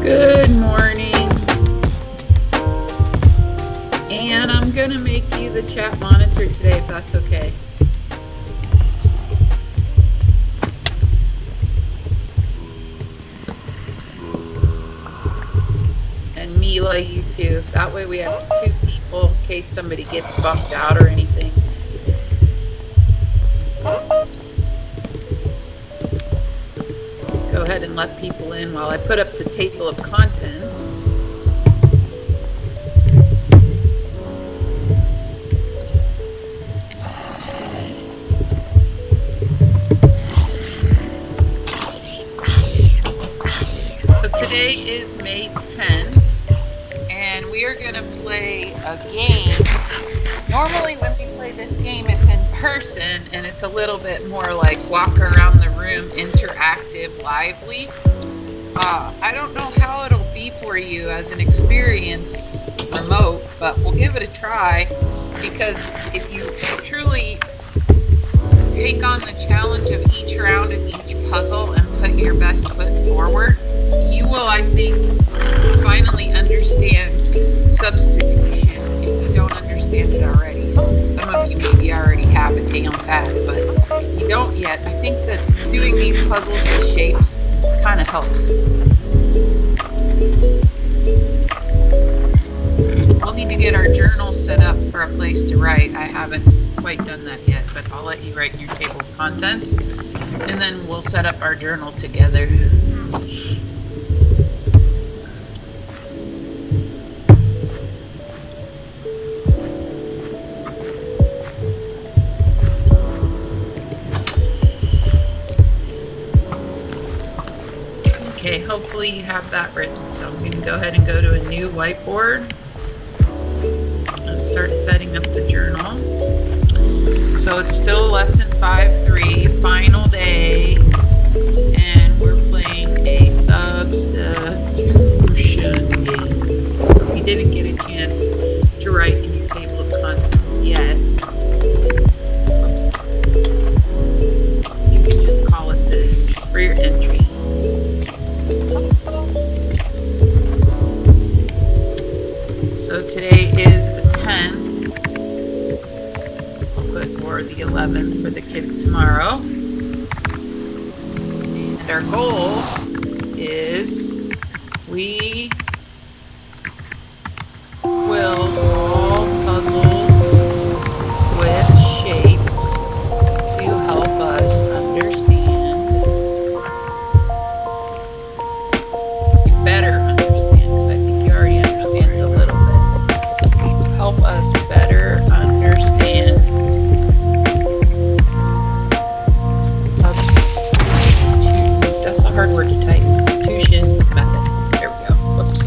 Good morning. And I'm going to make you the chat monitor today if that's okay. And Mila, you too. That way we have 2 people in case somebody gets bumped out or anything. Go ahead and let people in while I put up the table of contents. So today is May 10th, and we are going to play a game. Normally when we play this game, it's in person, and it's a little bit more like walk around the room, interactive, lively. I don't know how it'll be for you as an experience remote, but we'll give it a try, because if you truly take on the challenge of each round and each puzzle and put your best foot forward, you will, I think, finally understand substitution if you don't understand it already. Some of you maybe already have it down pat, but if you don't yet, I think that doing these puzzles with shapes kind of helps. We'll need to get our journal set up for a place to write. I haven't quite done that yet, but I'll let you write in your table of contents, and then we'll set up our journal together. Okay, hopefully you have that written. So I'm going to go ahead and go to a new whiteboard and start setting up the journal. So it's still lesson 5-3, final day, and we're playing a substitution game. If you didn't get a chance to write in your table of contents yet, you can just call it this for your entry. So today is the 10th, or the 11th for the kids tomorrow. And our goal is we will solve puzzles with shapes to help us understand, better understand, because I think you already understand it a little bit. Help us better understand that's a hard word to type. Substitution method. There we go. Whoops.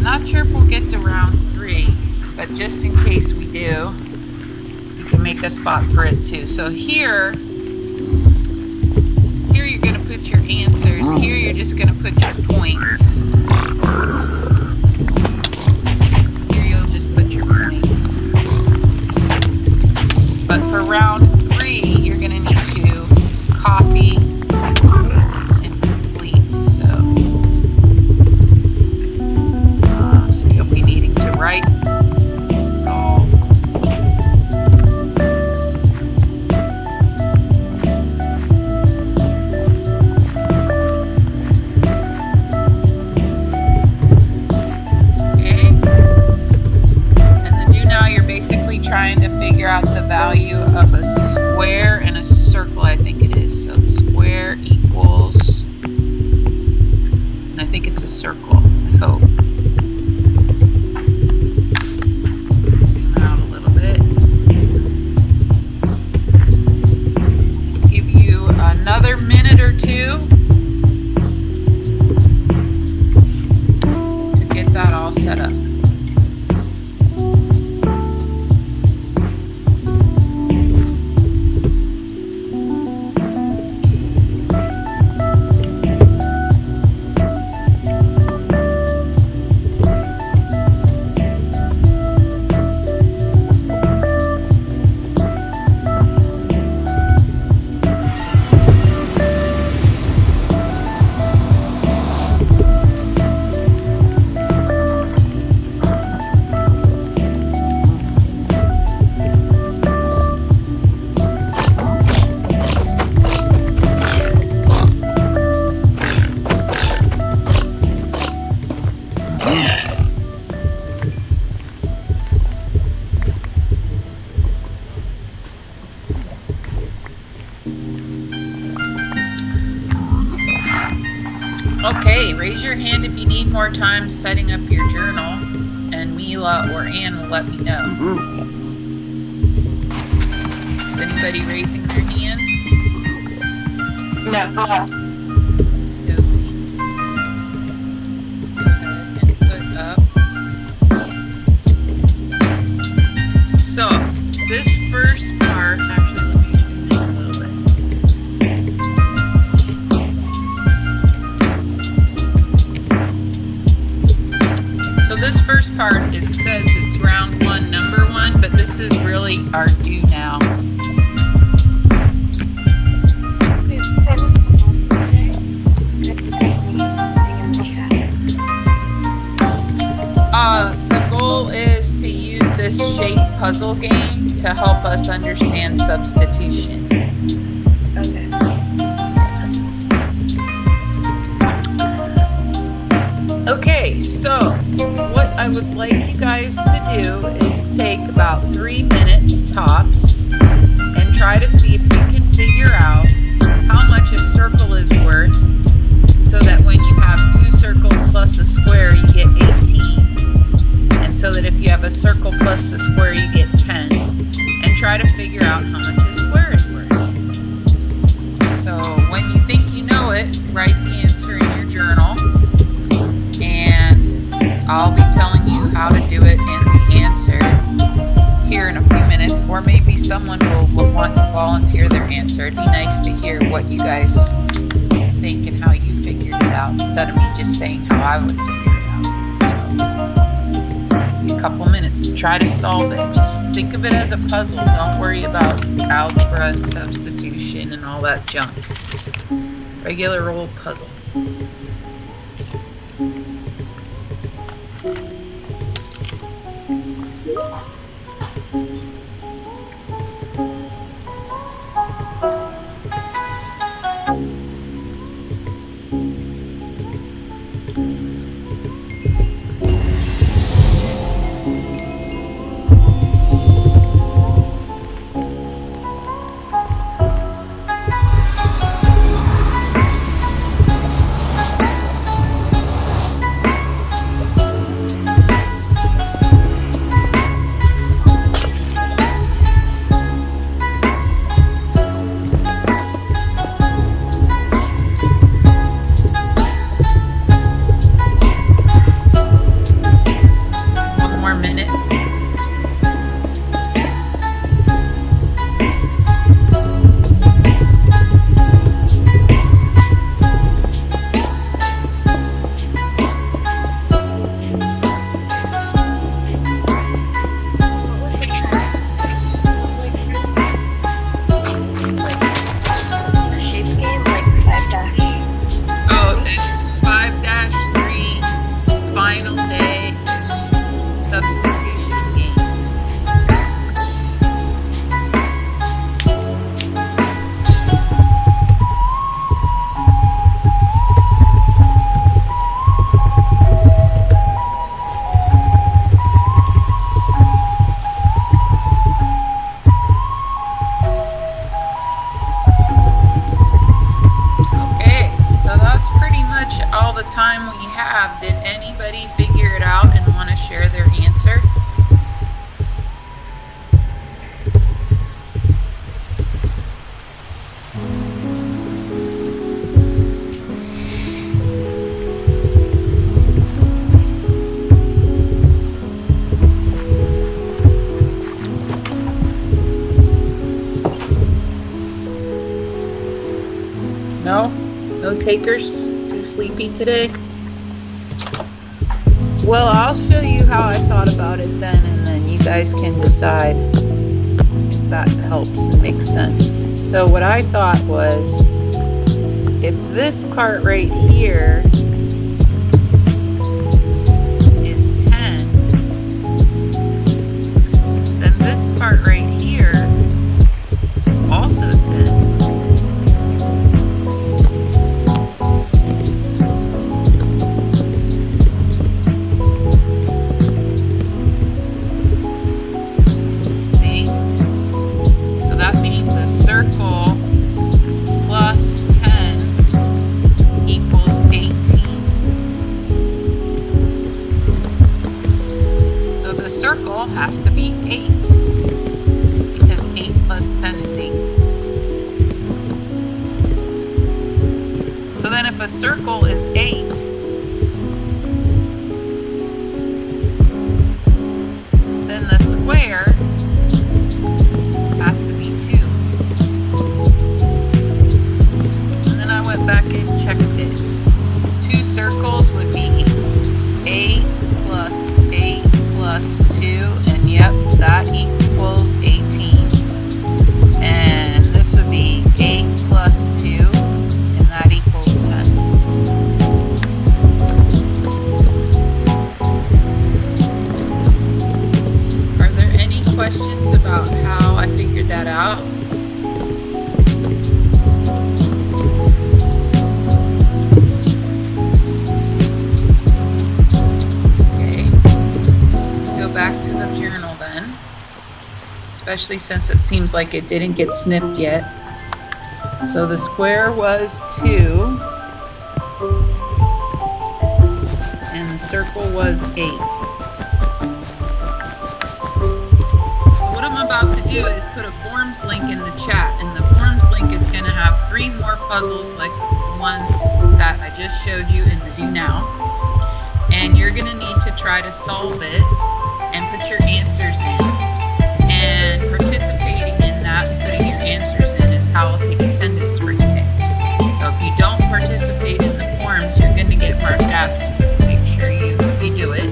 Not sure if we'll get to round 3, but just in case we do, you can make a spot for it too. So here you're going to put your answers. Here you're just going to put your points. circle, I hope. Zoom out a little bit. Give you another minute or two to get that all set up. Okay, raise your hand if you need more time setting up your journal, and Mila or Ann will let me know. Is anybody raising their hand? No. Go ahead and put up. So, this first part, actually, let me zoom in a little bit. So this first part, it says it's round 1, number 1, but this is really our do now. The goal is to use this shape puzzle game to help us understand substitution. Okay. Okay, so what I would like you guys to do is take about 3 minutes tops and try to see if you can figure out how much a circle is worth, so that when you have 2 circles plus a square you get 18, and so that if you have a circle plus a square you get 10, and try to figure out how much a square is worth. So when you think you know it, write the answer in your journal, and I'll be telling you how to do it and the answer here in a few minutes, or maybe someone will want to volunteer their answer. It'd be nice to hear what you guys think and how you figured it out, instead of me just saying how I would figure it out. So, a couple minutes to try to solve it. Just think of it as a puzzle. Don't worry about algebra and substitution and all that junk. Just regular old puzzle. Did anybody figure it out and want to share their answer? No? No takers? Too sleepy today? Well, I'll show you how I thought about it then, and then you guys can decide if that helps and makes sense. So what I thought was, if this part right here is 10, then this part right here is also 10. Circle plus 10 equals 18. So the circle has to be 8, because 8 plus 10 is 8. So then if a circle is 8, then the square has to be 2. Went back and checked it. 2 circles would be 8 plus 8 plus 2, and yep, that equals 18. And this would be 8 plus 2, and that equals 10. Are there any questions about how I figured that out? Back to the journal then, especially since it seems like it didn't get snipped yet. So the square was 2 and the circle was 8. So what I'm about to do is put a forms link in the chat, and the forms link is going to have 3 more puzzles like the one that I just showed you in the Do Now, and you're going to need to try to solve it and put your answers in. And participating in that and putting your answers in is how I'll take attendance for today. So if you don't participate in the forms, you're going to get marked absent. So make sure you do it.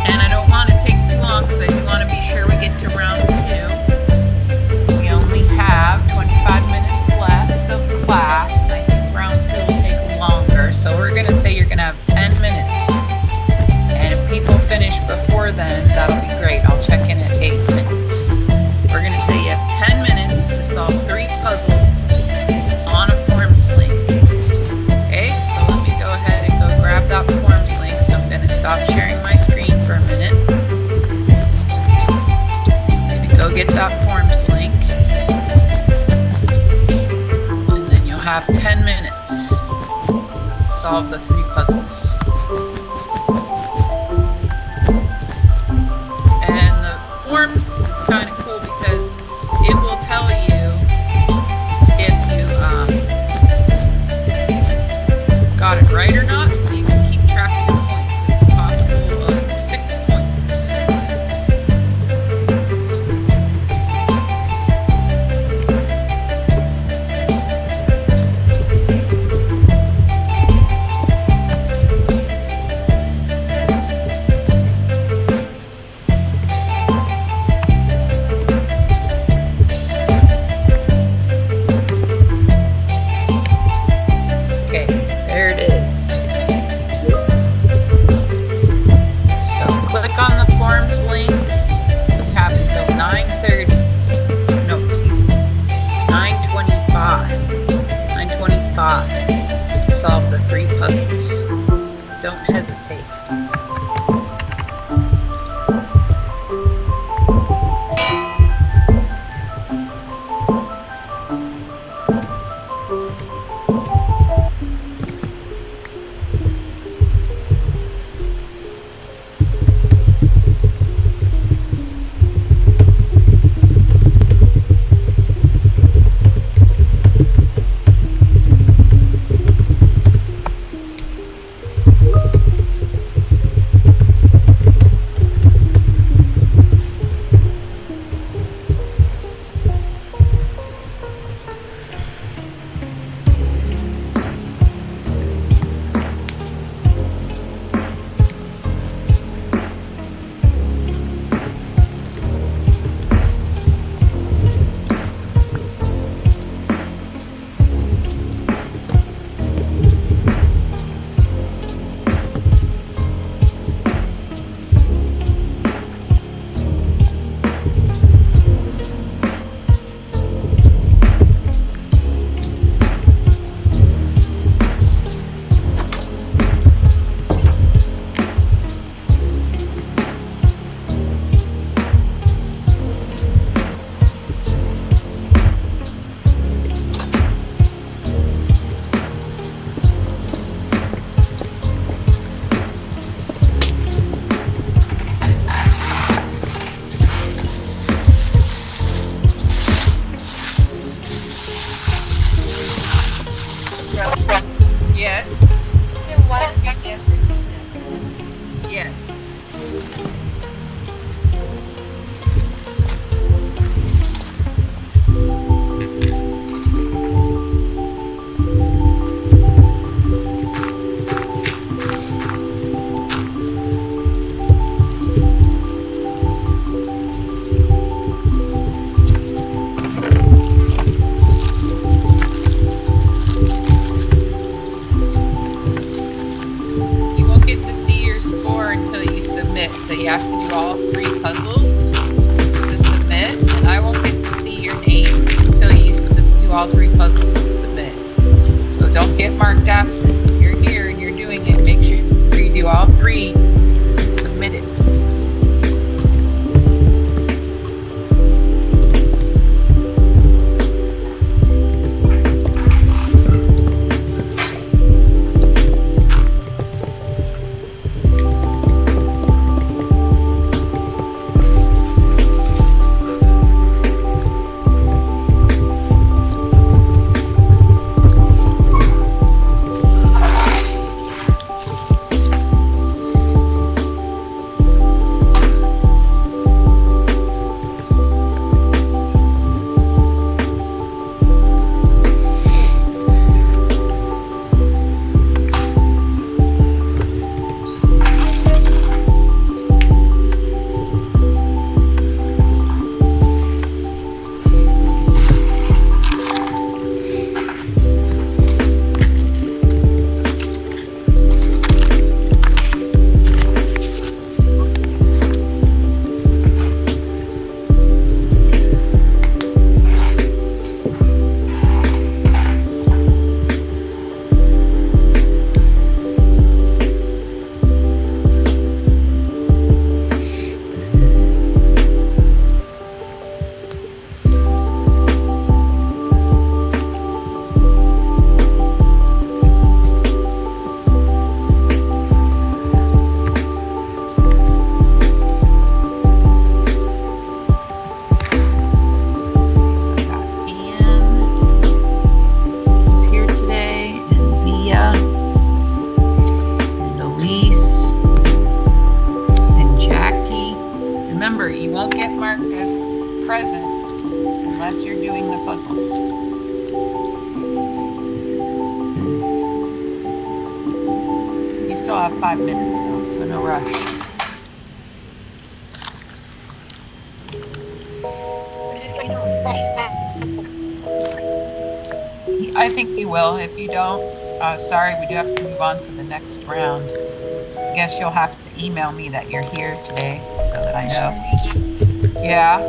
And I don't want to take too long because I do want to be sure we get to round 2. We only have 25 minutes left of class, and I think round 2 will take longer. So we're going to say you're going to have 10 minutes. And if people finish before then, that'll be great. I'll check in at 8 minutes. We're going to say you have 10 minutes to solve 3 puzzles on a forms link. Okay, so let me go ahead and go grab that forms link. So I'm going to stop sharing my screen for a minute. I'm going to go get that forms link. And then you'll have 10 minutes to solve the 3 puzzles. Forms is kind of cool because it will tell you if you got it right or not, so you can keep track of your points. It's a possible of 6 points. Solve the 3 puzzles. So don't hesitate. Yes. Then why did you get this email? Yes. You won't get to see your score until you submit, so you have to do all 3 puzzles to submit, and I won't get to see your name until you do all 3 puzzles and submit. So don't get marked absent. If you're here and you're doing it, make sure you do all 3 and submit it. Remember, you won't get marked as present unless you're doing the puzzles. You still have 5 minutes though, so no rush. I think you will. If you don't, sorry, we do have to move on to the next round. I guess you'll have to email me that you're here today so that I know. Yeah?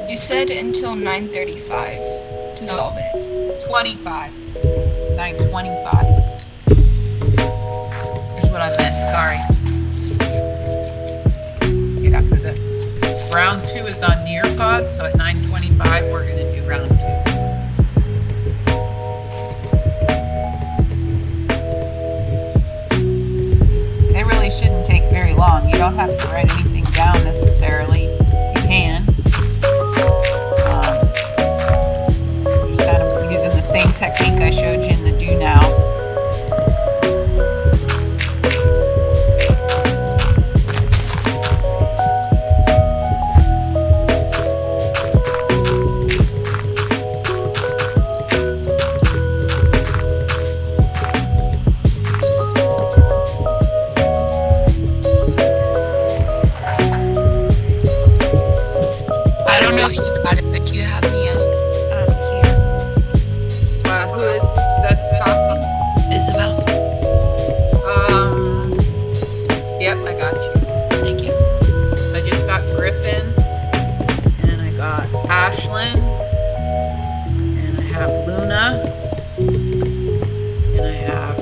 You said until 9:35 to solve it. 25. 9:25. Here's what I meant. Sorry. Yeah, because round 2 is on Nearpod, so at 9:25 we're going to do round 2. Shouldn't take very long. You don't have to write anything down necessarily. You can. Just kind of using the same technique I showed you in the do now. Yep, I got you. Thank you. So I just got Griffin, and I got Ashlyn, and I have Luna, and I have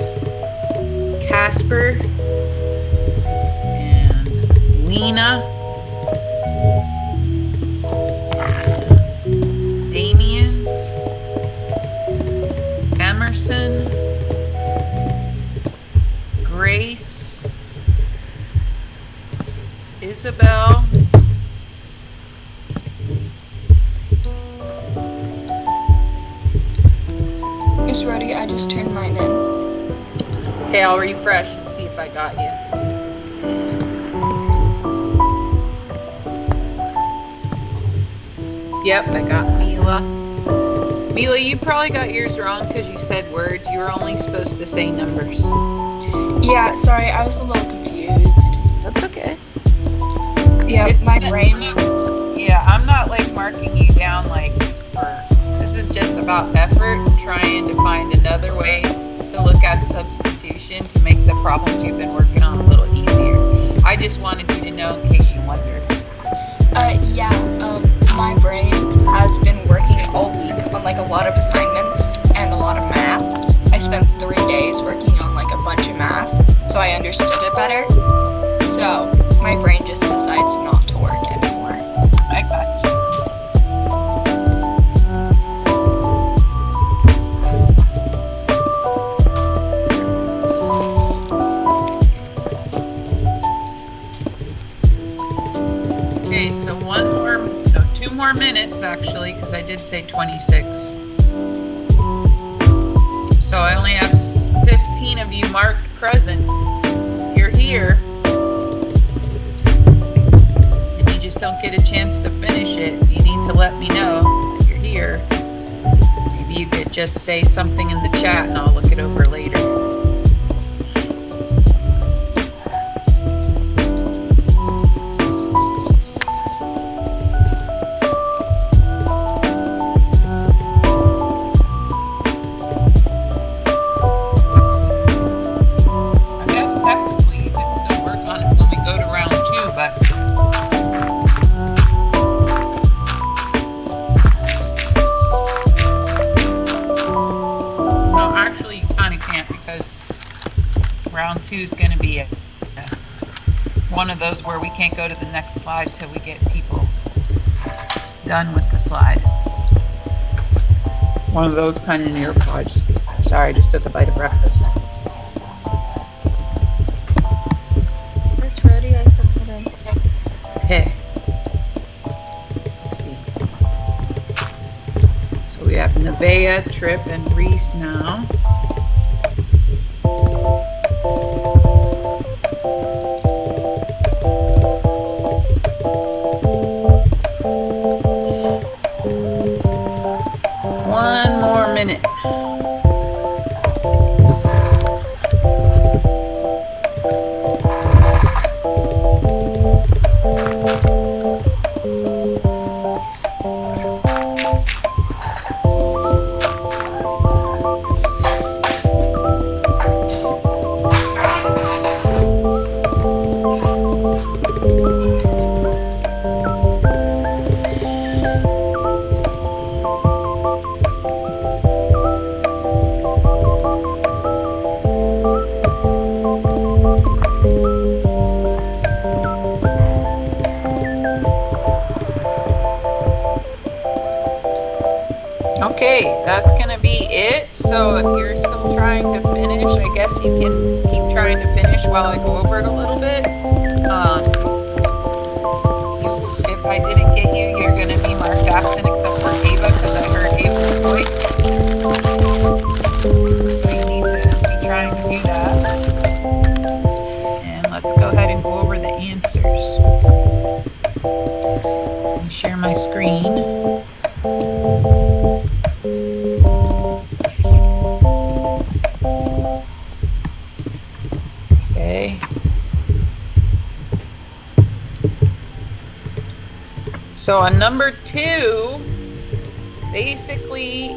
Casper, and Lena, Damien, Emerson, Grace, Isabel, Miss Rhodey, I just turned mine in. Okay, I'll refresh and see if I got you. Yep, I got Mila. Mila, you probably got yours wrong because you said words. You were only supposed to say numbers. Yeah, sorry, I was a little confused. That's okay. Yeah, my brain. Yeah, I'm not like marking you down like for. This is just about effort and trying to find another way to look at substitution to make the problems you've been working on a little easier. I just wanted you to know in case you wondered. My brain has been working all week on like a lot of assignments and a lot of math. I spent 3 days working on like a bunch of math, so I understood it better. So my brain just decides not to work anymore. I got you. Okay, so 2 more minutes actually, because I did say 26. So I only have 15 of you marked present. If you're here and you just don't get a chance to finish it, you need to let me know that you're here. Maybe you could just say something in the chat and I'll look it over later. Round 2 is going to be one of those where we can't go to the next slide till we get people done with the slide. One of those kind of Nearpods. Sorry, I just took a bite of breakfast. Miss Rhodey, I submitted. Okay. Let's see. So we have Nevaeh, Tripp, and Reese now. One more minute. Okay, that's gonna be it. So if you're still trying to finish, I guess you can keep trying to finish while I go over it a little bit. If I didn't get you, you're gonna be marked absent except for Ava because I heard Ava's voice. So you need to be trying to do that. And let's go ahead and go over the answers. Let me share my screen. Okay. So on number 2, basically,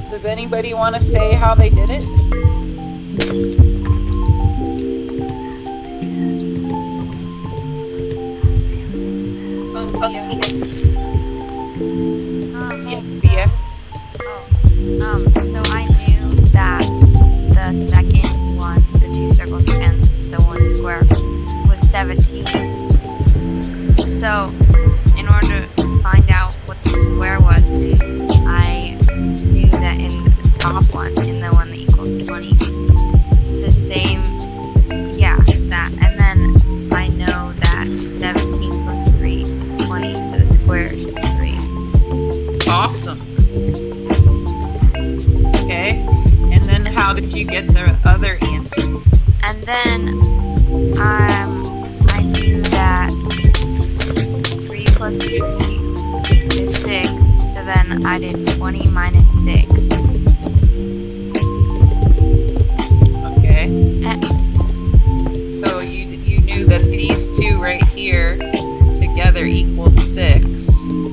does anybody want to say how they did it? Oh, Yeah. yes, Via. So I knew that the second one, the two circles and the one square, was 17. So, in order to find out what the square was, I knew that in the top one, in the one that equals 20, the same, yeah, that. And then I know that 17 plus 3 is 20, so the square is just 3. Awesome. Okay. And then how did you get the other answer? And then I knew that 3 plus 3 is 6, so then I did 20 minus 6. Okay. Eh, So you knew that these two right here together equaled 6.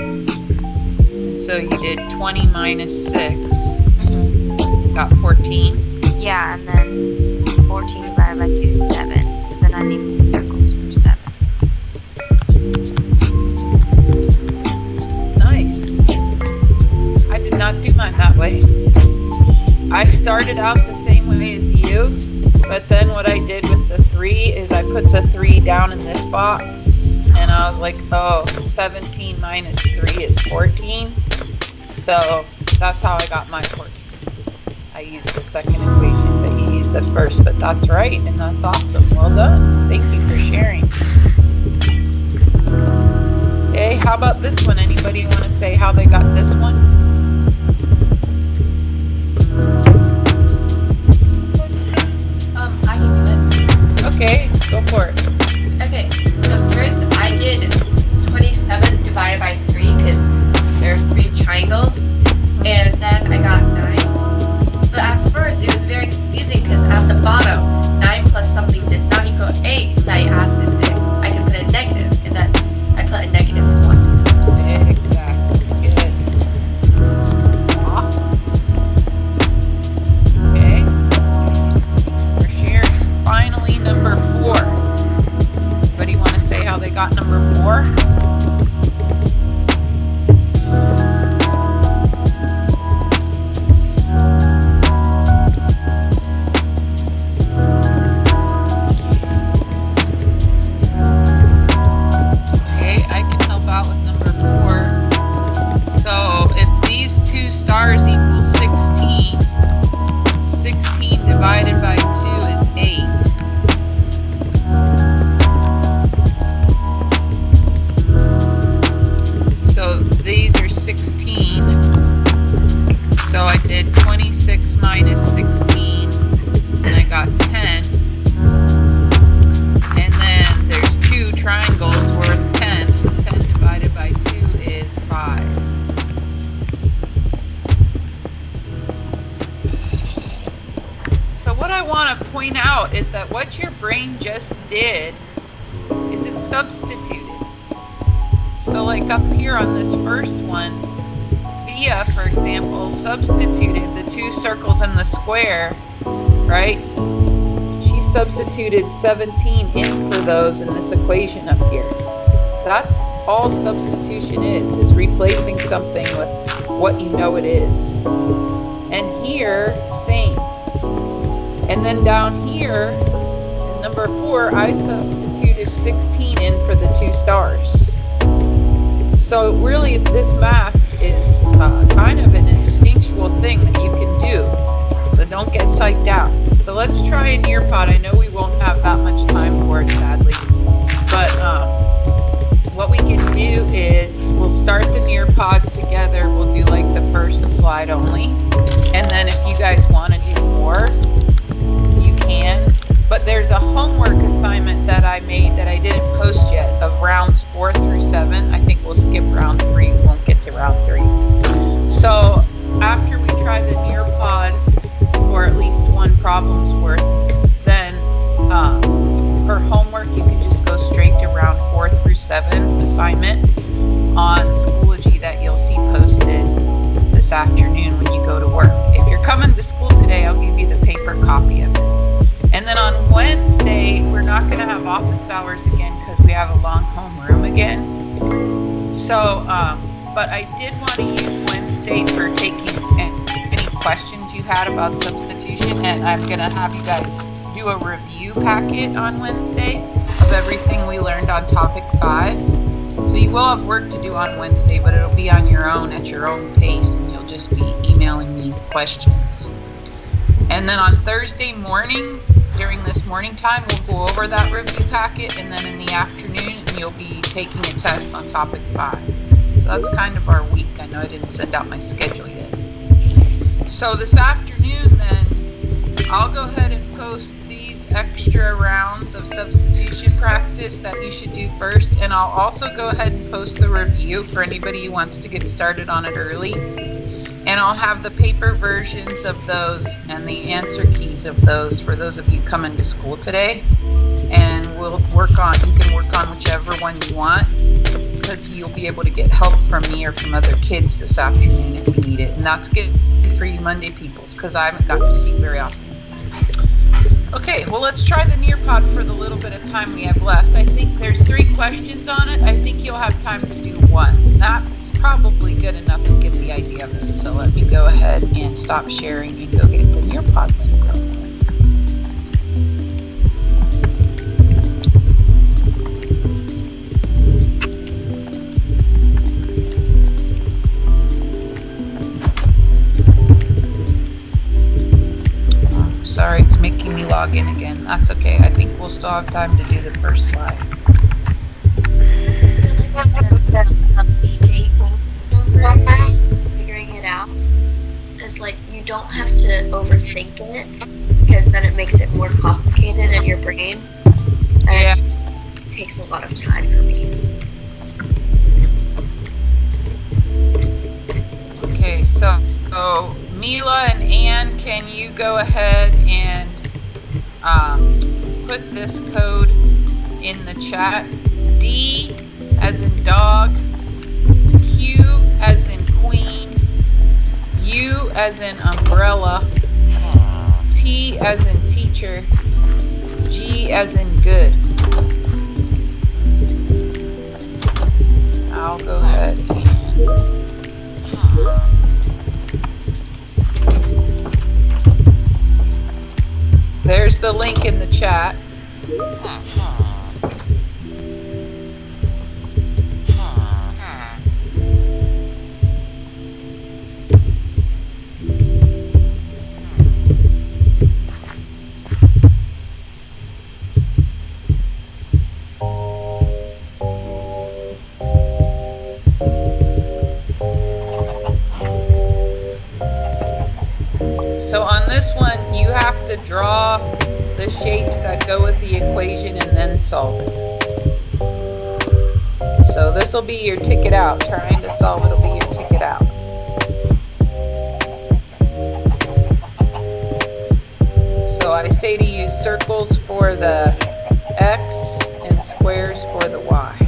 And so you did 20 minus 6. Got 14. Yeah, and then 14 divided by 2 is 7, so then I need the circles for 7. Nice. I did not do mine that way. I started out the same way as you, but then what I did with the 3 is I put the 3 down in this box, and I was like, oh, 17 minus 3 is 14. So that's how I got my 14. I used the second equation, but you used the first, but that's right, and that's awesome. Well done. Thank you for sharing. Okay, how about this one? Anybody want to say how they got this one? I can do it. Okay, go for it. Okay, so first I did 27 divided by 3 because there are 3 triangles, and then I got 9. But at first it was very confusing because at the bottom, 9 plus something does not equal 8, so I asked if I could put a negative, and then I put a negative 1. Exactly. Good. Awesome. Okay. We're sharing. Finally, number 4. Anybody want to say how they got number 4? Stars equals 16. 16 divided by 2 is 8. So these are 16. So I did 26 minus 16, and I got 10. And then there's 2 triangles worth 10, so 10 divided by 2 is 5. What I want to point out is that what your brain just did is it substituted. So like up here on this first one, Via, for example, substituted the 2 circles and the square, right? She substituted 17 in for those in this equation up here. That's all substitution is replacing something with what you know it is. And here, same. And then down here, in number 4, I substituted 16 in for the 2 stars. So really, this math is kind of an instinctual thing that you can do. So don't get psyched out. So let's try a Nearpod. I know we won't have that much time for it, sadly. But what we can do is we'll start the Nearpod together. We'll do like the first slide only. And then if you guys want to do more, can, but there's a homework assignment that I made that I didn't post yet of rounds 4 through 7. I think we'll skip round 3. We won't get to round 3. So after we try the Nearpod for at least 1 problem's worth, then for homework you can just go straight to round 4 through 7 assignment on Schoology that you'll see posted this afternoon when you go to work. If you're coming to school today, I'll give you the paper copy of it. And then on Wednesday, we're not going to have office hours again because we have a long homeroom again. So, but I did want to use Wednesday for taking any questions you had about substitution, and I'm going to have you guys do a review packet on Wednesday of everything we learned on topic 5. So you will have work to do on Wednesday, but it'll be on your own at your own pace, and you'll just be emailing me questions. And then on Thursday morning, during this morning time, we'll go over that review packet, and then in the afternoon, you'll be taking a test on topic 5. So that's kind of our week. I know I didn't send out my schedule yet. So this afternoon, then, I'll go ahead and post these extra rounds of substitution practice that you should do first, and I'll also go ahead and post the review for anybody who wants to get started on it early. And I'll have the paper versions of those and the answer keys of those for those of you coming to school today. And you can work on whichever one you want, because you'll be able to get help from me or from other kids this afternoon if you need it. And that's good for you Monday peoples, because I haven't gotten to see very often. Okay, well, let's try the Nearpod for the little bit of time we have left. I think there's 3 questions on it. I think you'll have time to do 1. That's probably good enough to get the idea of it. So let me go ahead and stop sharing and go get the Nearpod link real quick. Sorry, it's making me log in again. That's okay. I think we'll still have time to do the first slide. Figuring it out is like you don't have to overthink it, because then it makes it more complicated in your brain, and it takes a lot of time for me. Okay, so Mila and Ann, can you go ahead and put this code in the chat? D as in dog, Q as in queen, U as in umbrella, T as in teacher, G as in good. I'll go ahead and there's the link in the chat. So on this one, you have to draw the shapes that go with the equation and then solve it. So this will be your ticket out. Trying to solve it will be your ticket out. So I say to use circles for the X and squares for the Y.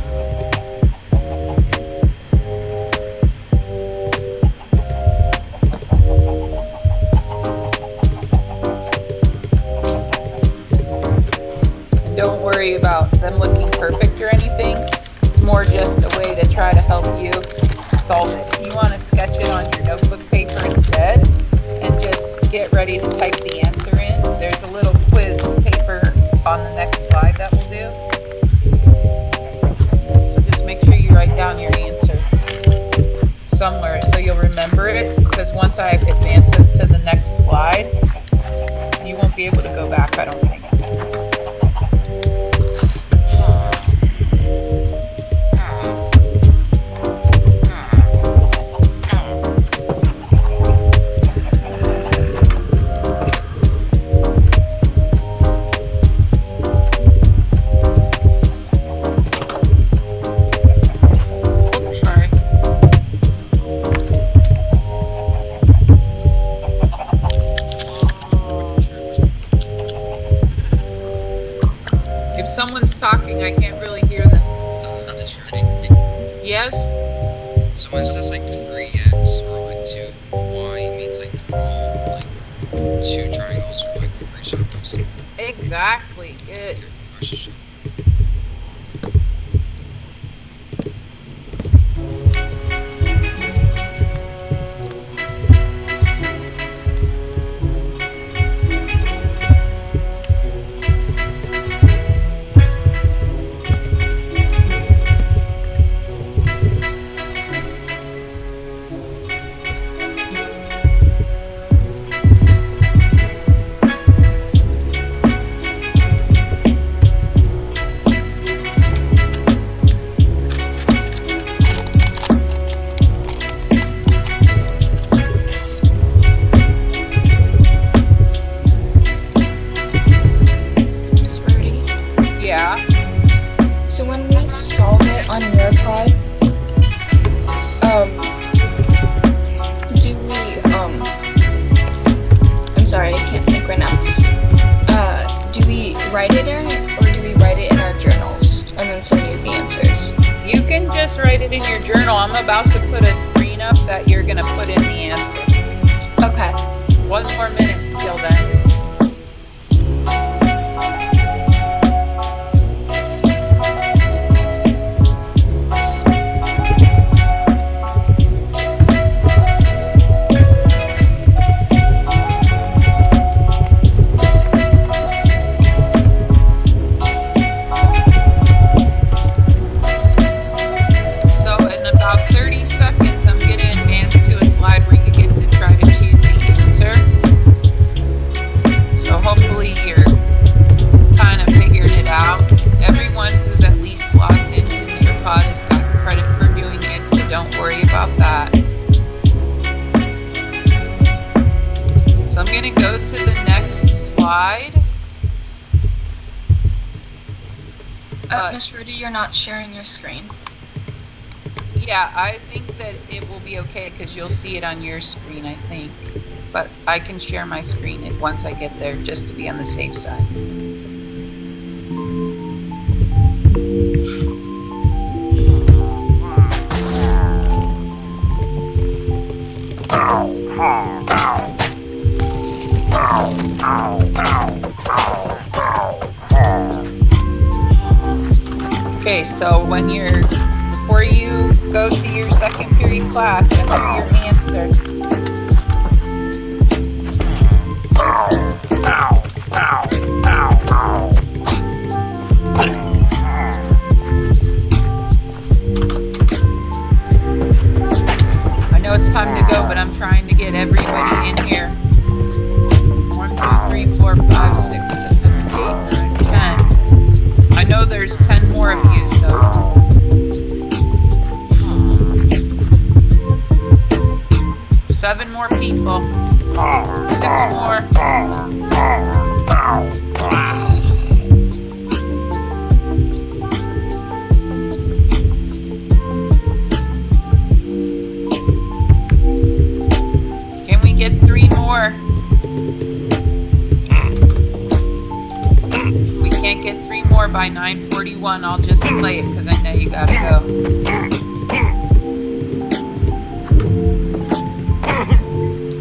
Don't worry about them looking perfect or anything. It's more just a way to try to help you solve it. If you want to sketch it on your notebook paper instead and just get ready to type the answer in, there's a little quiz paper on the next slide that we'll do. So just make sure you write down your answer somewhere so you'll remember it, because once I advance us to the next slide, you won't be able to go back, I don't think. Talking, I can't really hear them. That's ready. Yes? So when it says like 3x or like 2y, it means like draw like 2 triangles or like 3 circles. Exactly. Good. Okay, So when we solve it on your pod, do we, I'm sorry, I can't think right now. Do we write it in, or do we write it in our journals and then send you the answers? You can just write it in your journal. I'm about to put a screen up that you're going to put in the answer. Okay. 1 more minute till then. Miss Rudy, you're not sharing your screen. Yeah, I think that it will be okay because you'll see it on your screen, I think. But I can share my screen once I get there just to be on the safe side. Okay, so before you go to your second period class, enter your answer. I know it's time to go, but I'm trying to get everybody in here. 1, 2, 3, 4, 5, 6, 7, 8, 9, 10. I know there's 10 more of you, so. 7 more people. 6 more. Can we get 3 more? We can't get 3 more by 9:41. I'll just play it because I know you gotta go.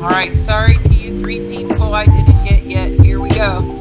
Alright, sorry to you 3 people I didn't get yet. Here we go.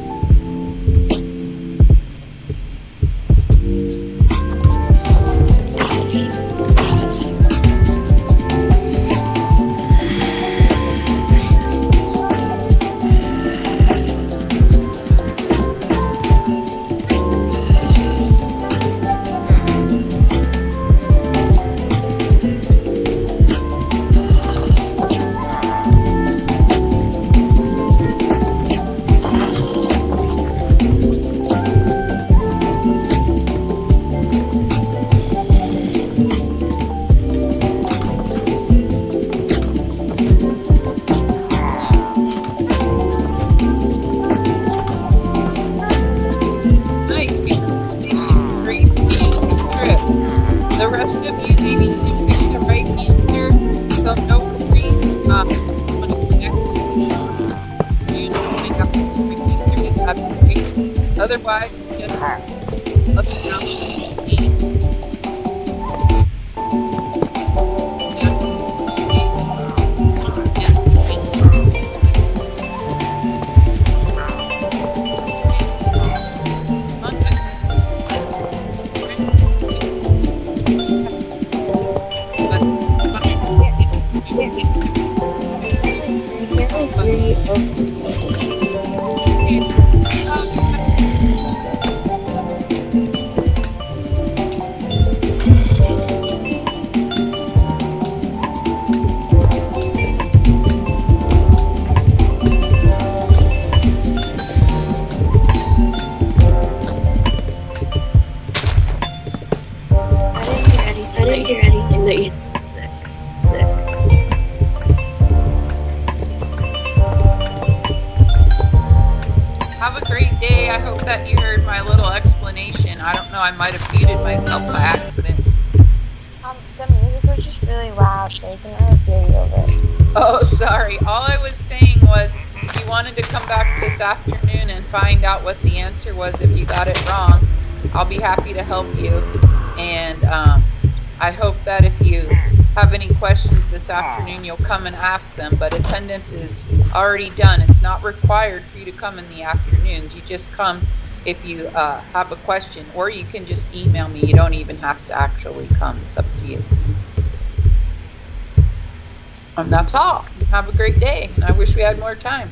Otherwise, just up and down. Have a great day. I hope that you heard my little explanation. I don't know know. I might have muted myself by accident. The music was just really loud, so you can really hear you over it. Oh, sorry. All I was saying was if you wanted to come back this afternoon and find out what the answer was if you got it wrong, I'll be happy to help you. And I hope that if you have any questions this afternoon, you'll come and ask them. But attendance is already done. It's not required for you to come in the afternoons. You just come if you have a question, or you can just email me. You don't even have to actually come. It's up to you. And that's all. Have a great day. And I wish we had more time.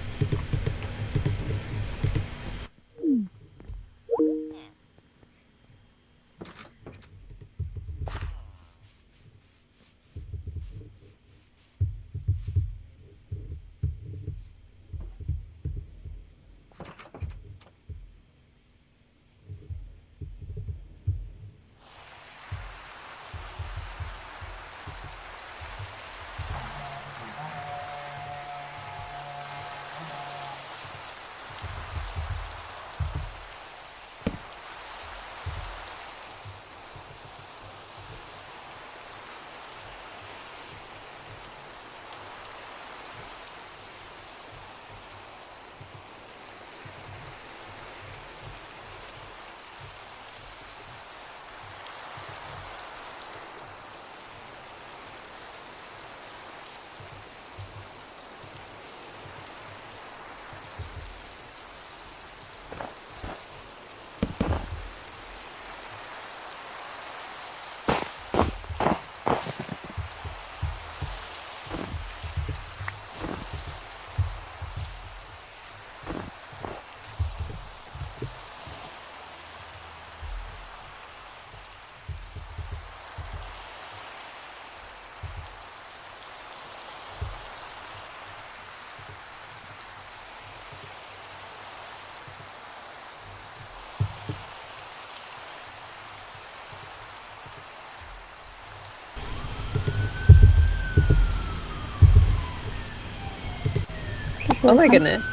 Oh my goodness.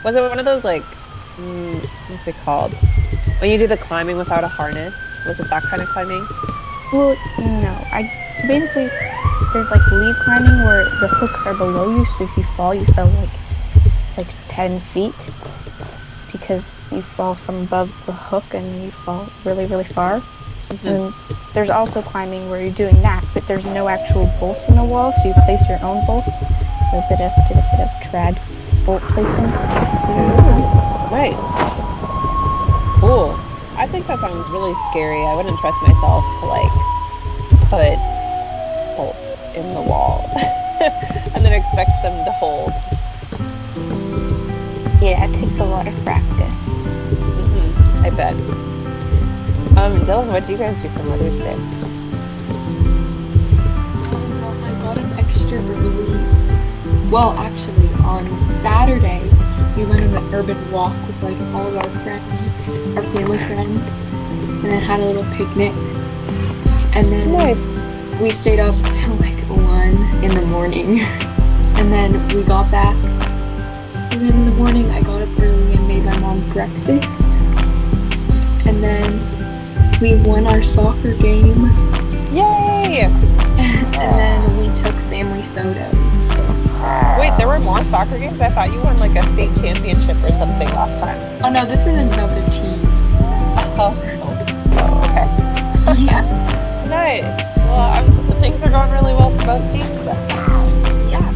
Was it one of those, like, what's it called? When you do the climbing without a harness? Was it that kind of climbing? Well, no. So basically, there's like lead climbing where the hooks are below you, so if you fall, you fell like 10 feet because you fall from above the hook and you fall really, really far. Mm-hmm. And there's also climbing where you're doing that, but there's no actual bolts in the wall, so you place your own bolts. So a bit of trad bolt placing. Ooh, nice. Cool. I think that sounds really scary. I wouldn't trust myself to like put bolts in the wall and then expect them to hold. Yeah, it takes a lot of practice. I bet. Dylan, what do you guys do for Mother's Day? Well, I got an extra early. Well, actually, on Saturday, we went on an urban walk with like all of our friends, our family friends, and then had a little picnic. And then we stayed up till like 1 in the morning. And then we got back. And then in the morning, I got up early and made my mom breakfast. And then we won our soccer game. Yay! And then we took family photos. Wait, there were more soccer games? I thought you won like a state championship or something last time. Oh no, this is another team. Oh, okay. Yeah. Nice. Well, things are going really well for both teams then. Yeah.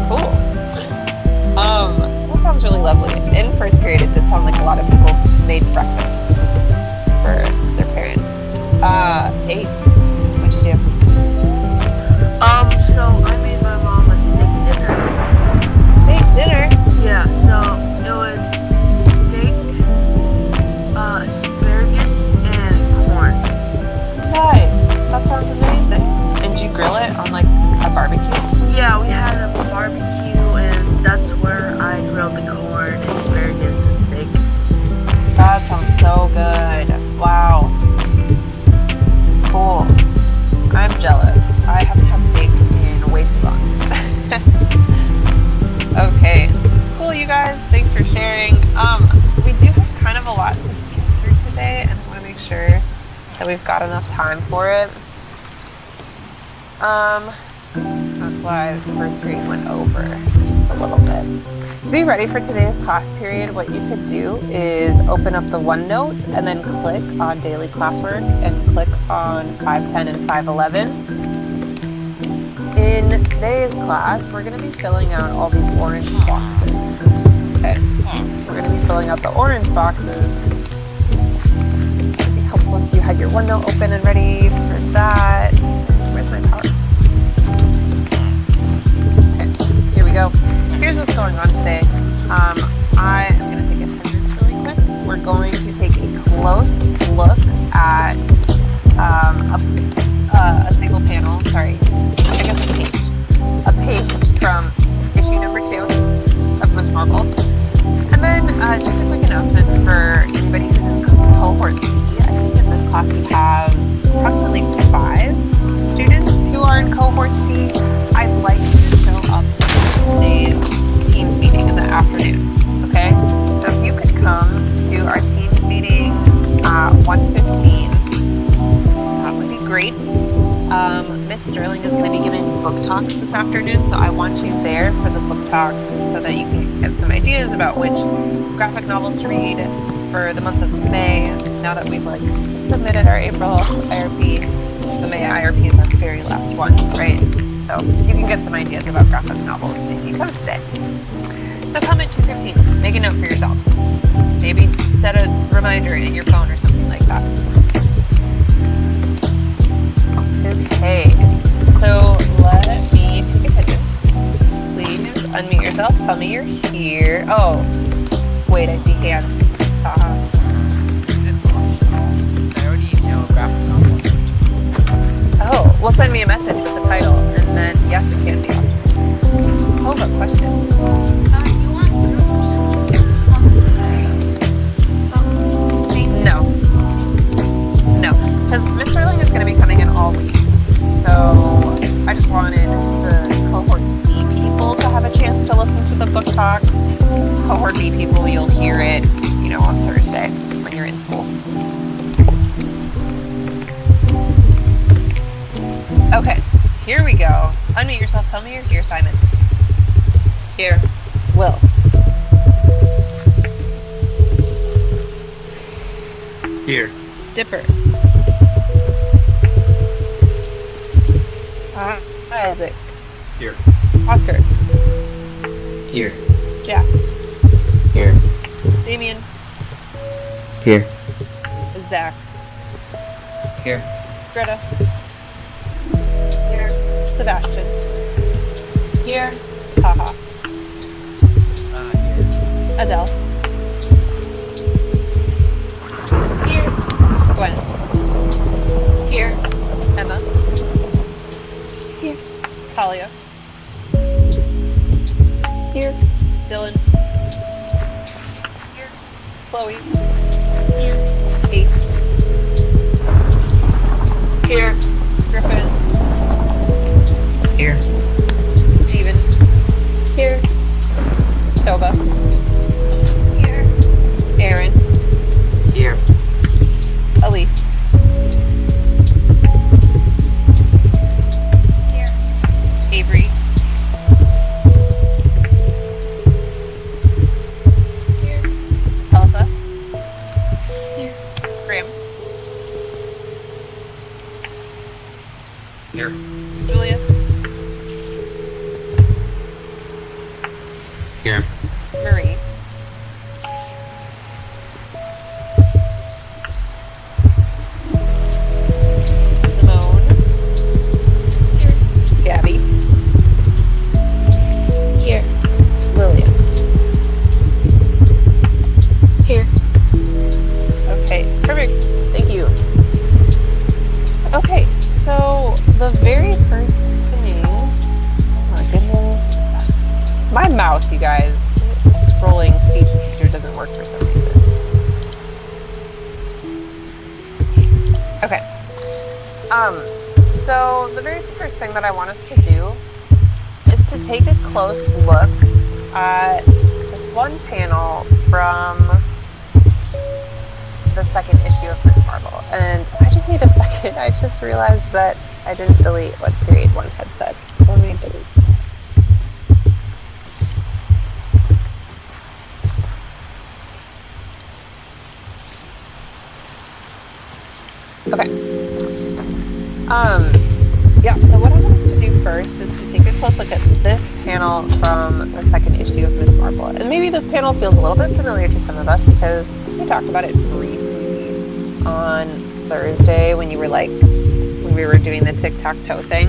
Cool. That sounds really lovely. In first period, it did sound like a lot of people made breakfast for their parent. Ace, what'd you do? So I made my mom a steak dinner. Steak dinner? Yeah, so it was steak, asparagus, and corn. Nice. That sounds amazing. And did you grill it on like a barbecue? Yeah, we had a barbecue, and that's where I grilled the corn, and asparagus, and steak. That sounds so good. Wow. that we've got enough time for it. That's why the first grade went over just a little bit. To be ready for today's class period, what you could do is open up the OneNote and then click on daily classwork and click on 510 and 511. In today's class, we're going to be filling out all these orange boxes. Okay, so we're going to be filling out the orange boxes. It'd be helpful if you had your OneNote open and ready for that. Where's my power? Okay, here we go. Here's what's going on today. I am going to take attendance really quick. We're going to take a close look at a single panel, sorry, I guess a page from issue number 2 of Miss Marvel. And then just a quick announcement for anybody who's in cohort C. I think in this class we have approximately 5 students who are in cohort C. I'd like you to show up to today's teams meeting in the afternoon, okay? So if you could come to our teams meeting at 1:15, that would be great. Miss Sterling is going to be giving book talks this afternoon, so I want you there for the book talks so that you can get some ideas about which graphic novels to read for the month of May. Now that we've submitted our April IRP, the May IRP is our very last one, right? So you can get some ideas about graphic novels if you come today. So come at 2:15. Make a note for yourself. Maybe set a reminder in your phone or something like that. Okay, so let me take attendance. Please unmute yourself. Tell me you're here. Oh, wait, I see hands. Is it optional? I already know graphic novel. Oh, well, send me a message with the title, and then yes, it can be optional. Hold up, question. Do you want groups to come today? No. No, because Miss Sterling is going to be coming in all week. So I just wanted the cohort C people to have a chance to listen to the book talks. Cohort B people, you'll hear it, on Thursday when you're in school. Okay, here we go. Unmute yourself. Tell me you're here, Simon. Here. Will. Here. Dipper. Isaac. Here. Oscar. Here. Jack. Here. Damien. Here. Zach. Here. Greta. Here. Sebastian. Here. Haha. Here. Adele. Here. Gwen. Here. Emma. Here. Talia. Here. Dylan. Here. Chloe. Here. Ace. Here. Griffin. Here. Steven. Here. Tova. Here. Aaron. Here. Elise. Here. Avery. Here. Elsa. Here. Graham. Here. Julius. Here. Marie. Simone. Here. Gabby. Here. Lillian. Here. Okay, perfect. Thank you. Okay, so the very first thing, oh my goodness, my mouse, you guys, the scrolling feature doesn't work for some reason. Okay, so the very first thing that I want us to do is to take a close look at this one panel from the second issue of Miss Marvel. And I just need a second. I just realized that I didn't delete what period 1 had said. So let me delete. Okay. Yeah, so what I want us to do first is to take a close look at this panel from the second issue of Miss Marvel. And maybe this panel feels a little bit familiar to some of us because we talked about it briefly on Thursday when we were doing the tic-tac-toe thing.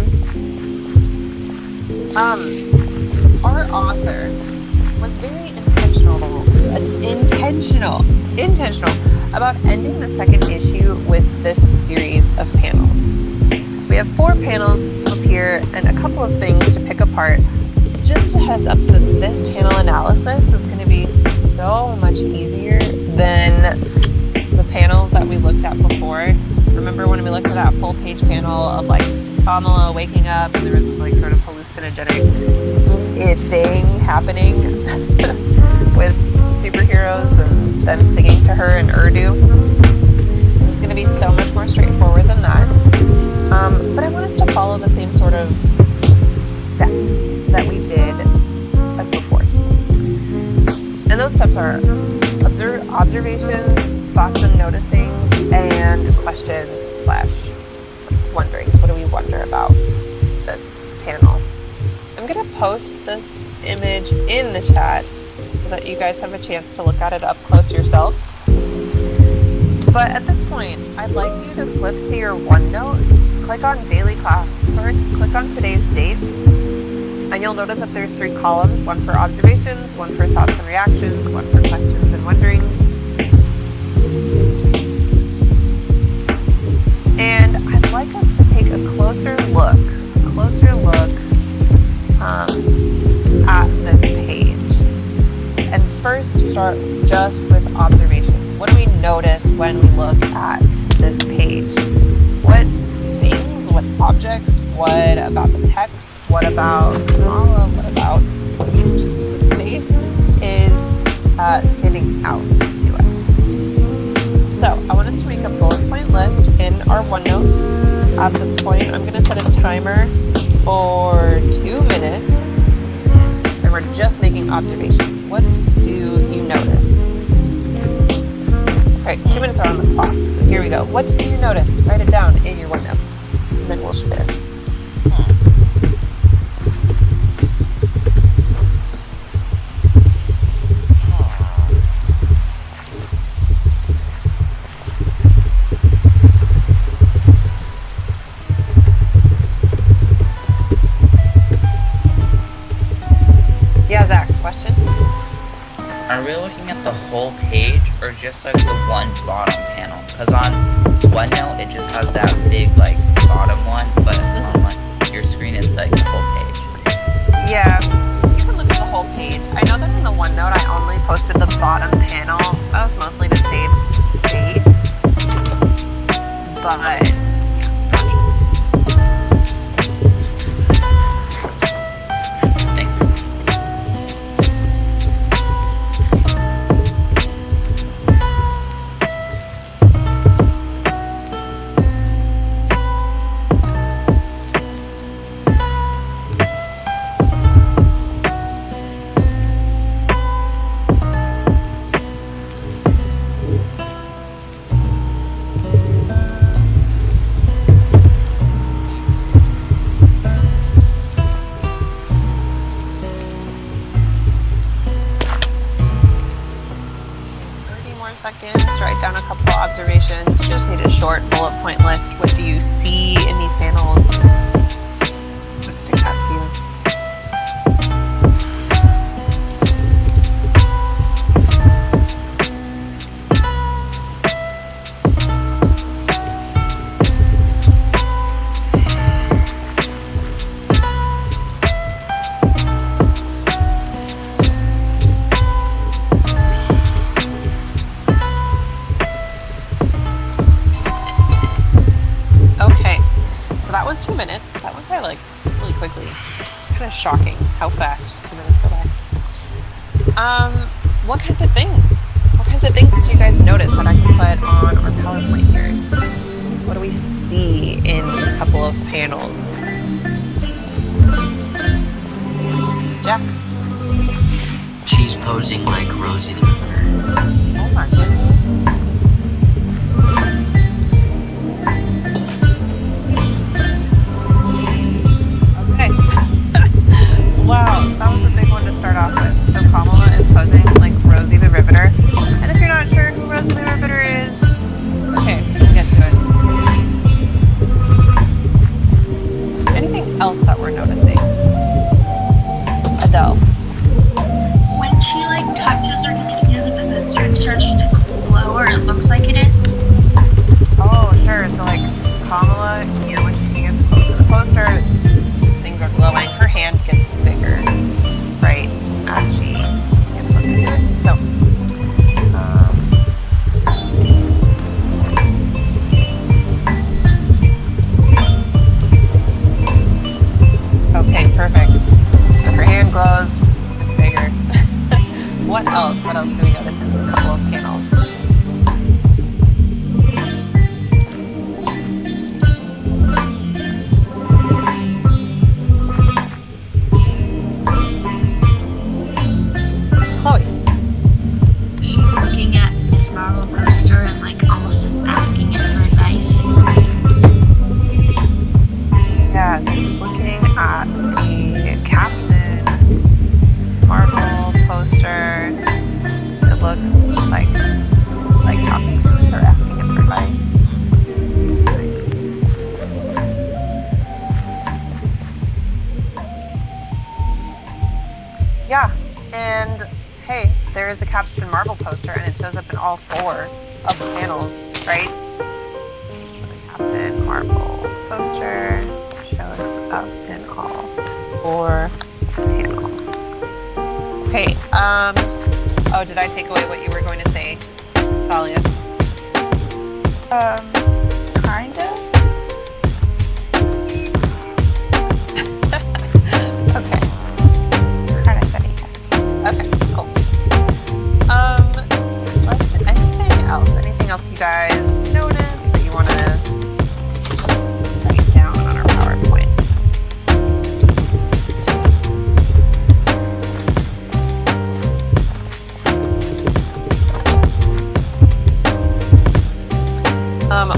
Our author was very intentional about ending the second issue with this series of panels. We have 4 panels here and a couple of things to pick apart. Just a heads up that this panel analysis is going to be so much easier than the panels that we looked at before. Remember when we looked at that full page panel of like Kamala waking up and there was this like sort of hallucinogenic thing happening with superheroes and them singing to her in Urdu? This is going to be so much more straightforward than that. But I want us to follow the same sort of steps that we did as before. And those steps are observations, thoughts and noticings, and questions / wonderings. What do we wonder about this panel? I'm going to post this image in the chat so that you guys have a chance to look at it up close yourselves. But at this point, I'd like you to flip to your OneNote, click on daily class, click on today's date, and you'll notice that there's 3 columns, one for observations, one for thoughts and reactions, one for questions and wonderings. And I'd like us to take a closer look at this page. And first start just with observations. What do we notice when we look at this page? What things, what objects, what about the text, what about Kamala, what about just the space is standing out to us? So I want us to make a bullet point list in our OneNotes. At this point, I'm going to set a timer for 2 minutes. And we're just making observations. What do you notice? Alright, 2 minutes are on the clock. So here we go. What do you notice? Write it down in your OneNote. And then we'll share. Yeah, Zach, question? Are we looking at the whole page or just like the one bottom panel? Because on OneNote it just has that big like bottom one, but on like your screen it's like the whole page. Yeah, you can look at the whole page. I know that in the OneNote I only posted the bottom panel. That was mostly to save space. But seconds to write down a couple of observations. You just need a short bullet point list. What do you see in these panels that sticks out to you? That was 2 minutes. That went by like really quickly. It's kind of shocking how fast 2 minutes go by. What kinds of things kinds of things did you guys notice that I can put on our PowerPoint here? What do we see in these couple of panels? Jack? She's posing like Rosie the Riveter. Oh my goodness. Okay. Wow, that was a big one to start off with. So Kamala is posing like Rosie the Riveter. And if you're not sure who Rosie the Riveter is, it's okay, we'll get to it. Anything else that we're noticing? Adele. When she like touches or gets near the poster, it starts to glow, or it looks like it is. Oh, sure. So like Kamala, you know, when she gets close to the poster, things are glowing. Her hand gets bigger, right, as she gets closer to it. So, okay, perfect. So her hand glows, it's bigger. What else? What else do we notice in these couple of panels? Chloe. She's looking at Miss Marvel poster and like almost asking her for advice. Yeah, so she's looking at the Captain Marvel poster. It looks like talking to her or asking him for advice. Yeah, and hey, there is a Captain Marvel poster and it shows up in all 4 of the panels, right? So the Captain Marvel poster shows up in all 4 panels. Okay, oh, did I take away what you were going to say, Thalia? Kind of. Okay. Kind of said it. Okay, cool. Anything else you guys noticed that you want to write down on our PowerPoint?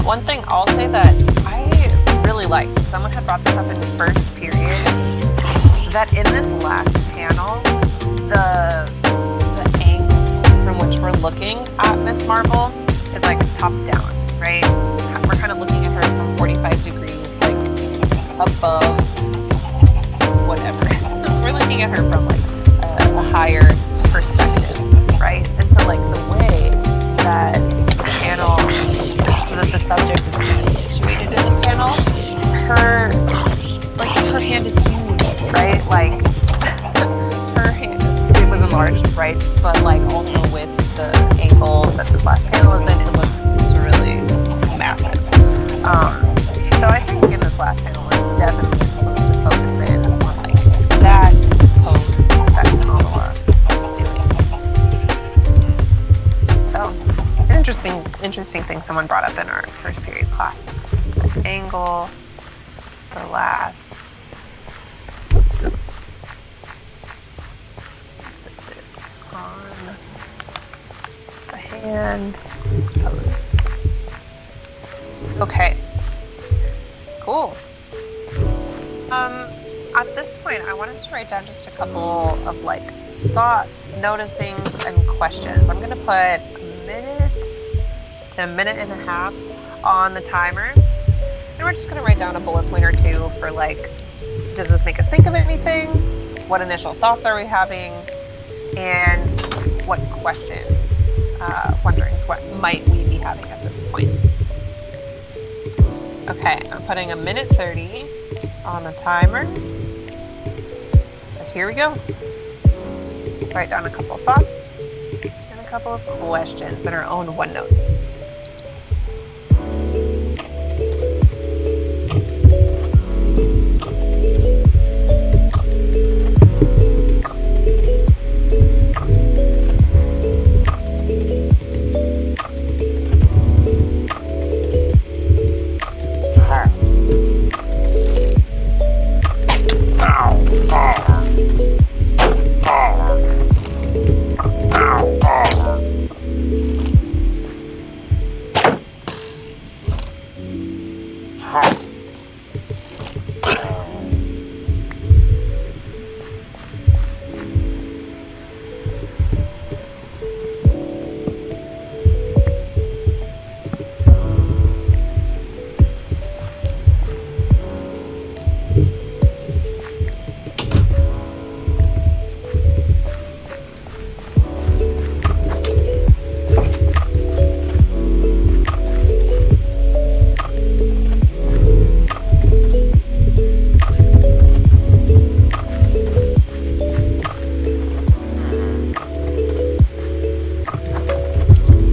One thing I'll say that I really liked, someone had brought this up in first period, that in this last panel, the angle from which we're looking at Miss Marvel is like top down, right? We're kind of looking at her from 45 degrees, like above whatever. We're looking at her from like a higher perspective, right? And so like the way that the panel, that the subject is kind of situated in the panel, her hand is huge, right? Like her hand, it was enlarged, right? But like also with the angle that this last panel is in, it looks really massive. So I think in this last panel, we're definitely supposed to focus in on like that pose that Kamala is doing. So an interesting thing someone brought up in our first period class. The angle, the last. This is on the hand pose. Okay. Cool. At this point, I wanted to write down just a couple of like thoughts, noticings, and questions. I'm gonna put a minute to a minute and a half on the timer, and we're just gonna write down a bullet point or 2 for like, does this make us think of anything? What initial thoughts are we having? And what questions, wonderings, what might we be having at this point? Okay, I'm putting a minute 30 on the timer. So here we go. Write down a couple of thoughts and a couple of questions in our own OneNotes.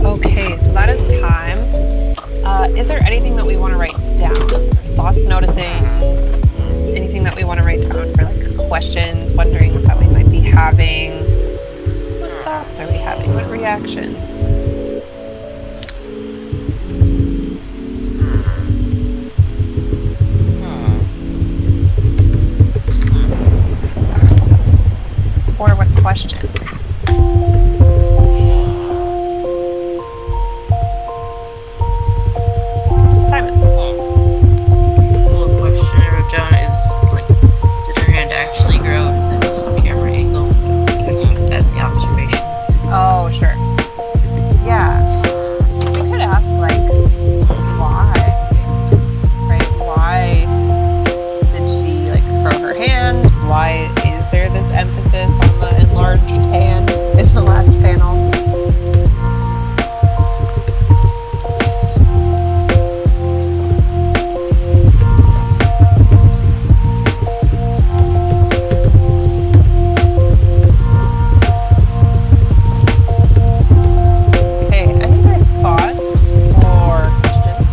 Okay, so that is time. Is there anything that we want to write down? Thoughts, noticings, anything that we want to write down for like questions, wonderings that we might be having? What thoughts are we having? What reactions? Or what questions? Simon. Well, the question I wrote down is, like, did her hand actually grow in this camera angle at the observation? Oh, sure. Yeah. We could ask, like, why? Right? Why did she, like, grow her hand? Why is there this emphasis on the enlarged hand in the last panel? Okay, any other thoughts or questions?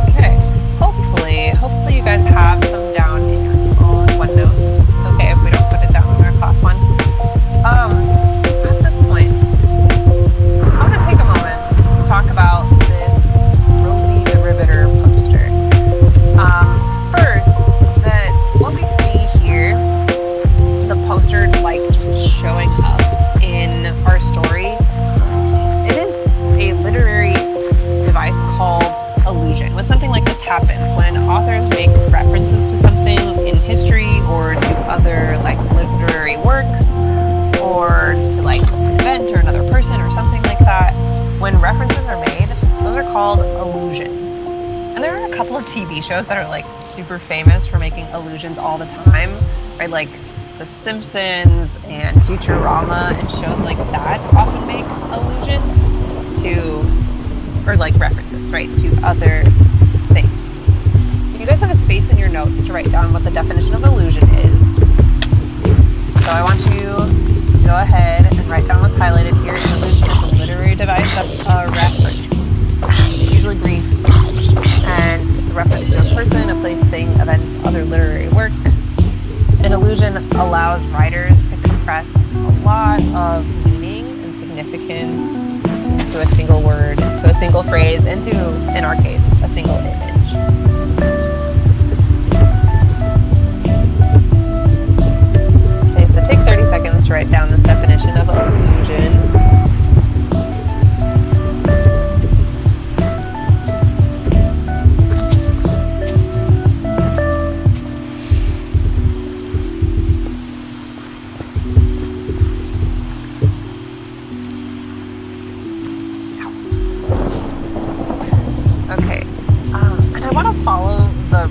Okay, hopefully you guys have some down in your own OneNotes. It's okay if we don't put it down in our class one. At this point, I want to take a moment to talk about this Rosie the Riveter poster. First, that what we see here, the poster like just showing up in our story, it is a literary device called allusion. When something like this happens, when authors make references to something in history or to other like literary works or to like an event or another person or something like that, when references are made, those are called allusions. And there are a couple of TV shows that are like super famous for making allusions all the time, right? Like The Simpsons and Futurama and shows like that often make allusions to, or like references, right, to other things. You guys have a space in your notes to write down what the definition of allusion is. So I want you to go ahead and write down what's highlighted here. An allusion is a literary device that's a reference. It's usually brief, and it's a reference to a person, a place, thing, event, other literary work. An allusion allows writers to compress a lot of meaning and significance into a single word, into a single phrase, into, in our case, a single image. Okay, so take 30 seconds to write down this definition of allusion. Okay, and I want to follow the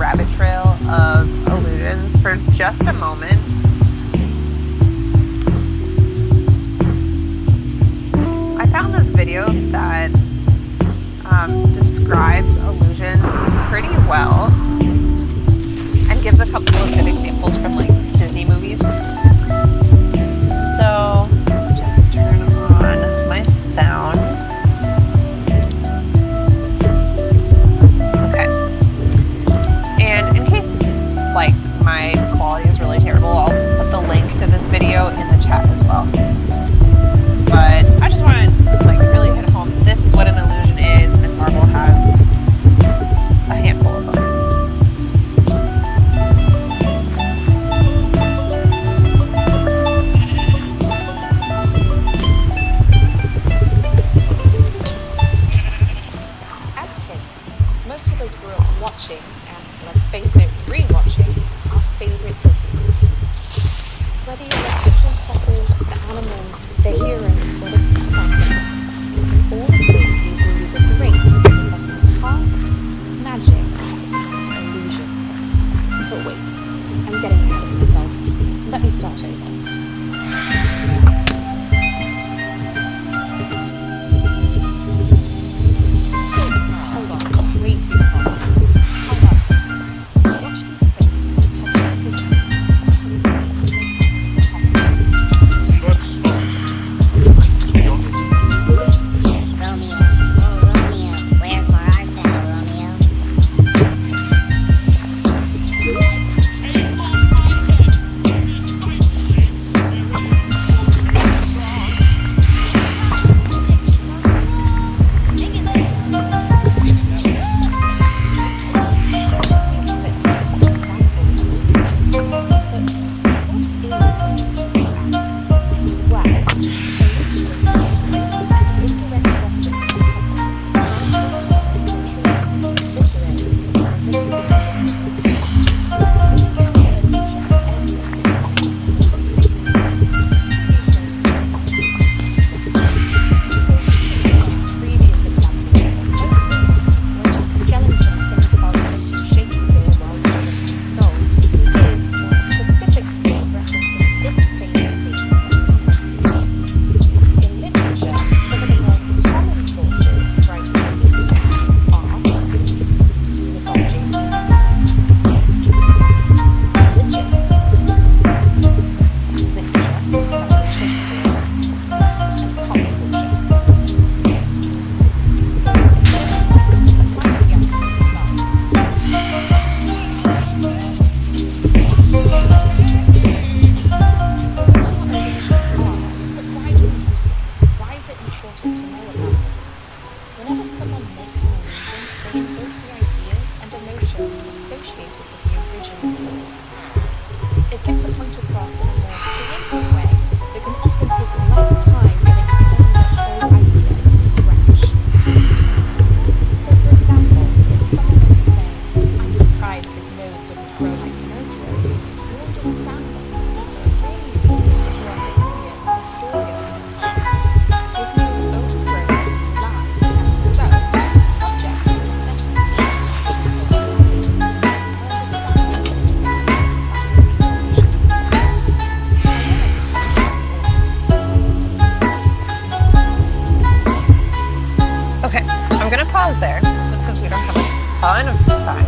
ton of time.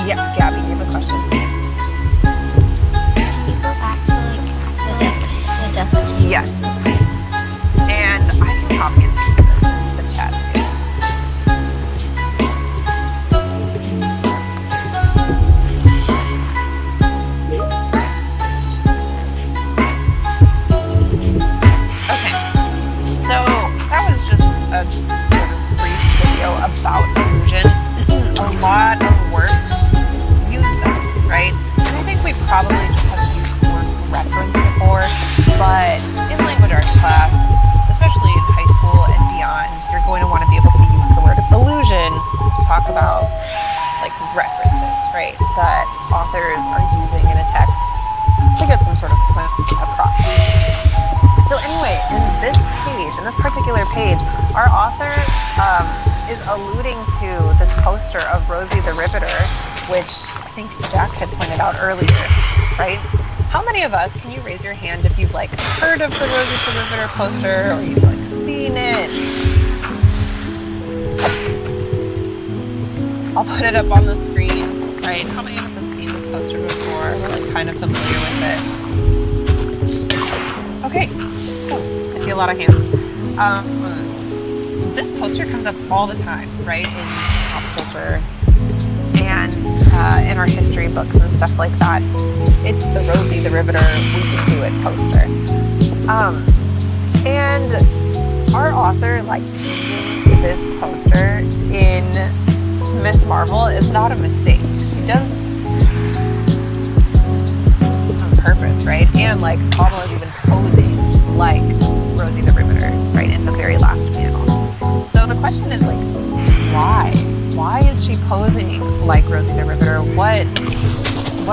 Yeah, Gabby, you have a question? Can you go back to the definition? Yes. And I can copy and paste the chat too. Okay. So that was just a sort of brief video about illusion. A lot of works use them, right? And I think we probably just have used the word reference before, but in language arts class, especially in high school and beyond, you're going to want to be able to use the word illusion to talk about like references, right? That authors are using in a text to get some sort of point across. So anyway, in this particular page, our author is alluding to this poster of Rosie the Riveter, which I think Jack had pointed out earlier, right? How many of us, can you raise your hand if you've like heard of the Rosie the Riveter poster or you've like seen it? I'll put it up on the screen, right? How many of us have seen this poster before? We're like kind of familiar with it. Okay, cool. I see a lot of hands. This poster comes up all the time, right, in pop culture and in our history books and stuff like that. It's the Rosie the Riveter, we can do it poster. And our author, like, using this poster in Miss Marvel is not a mistake. She does it on purpose, right? And, like, Kamala is even posing like Rosie the Riveter, right, in the very last panel. So the question is, like, why? Why is she posing like Rosie the Riveter? What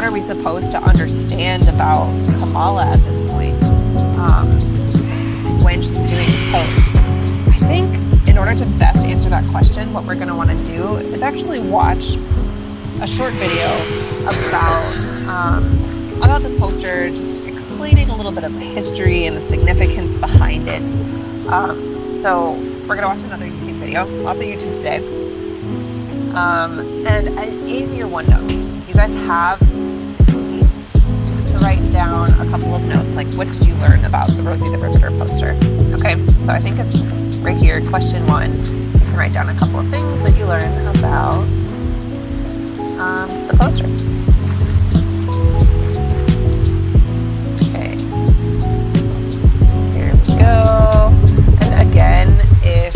are we supposed to understand about Kamala at this point when she's doing this pose? I think in order to best answer that question, what we're going to want to do is actually watch a short video about this poster, just explaining a little bit of the history and the significance behind it. So we're going to watch another YouTube video, lots of YouTube today. And in your OneNotes, you guys have space to write down a couple of notes, like what did you learn about the Rosie the Riveter poster? Okay, so I think it's right here, question 1. You can write down a couple of things that you learned about the poster. Okay, here we go. And again, if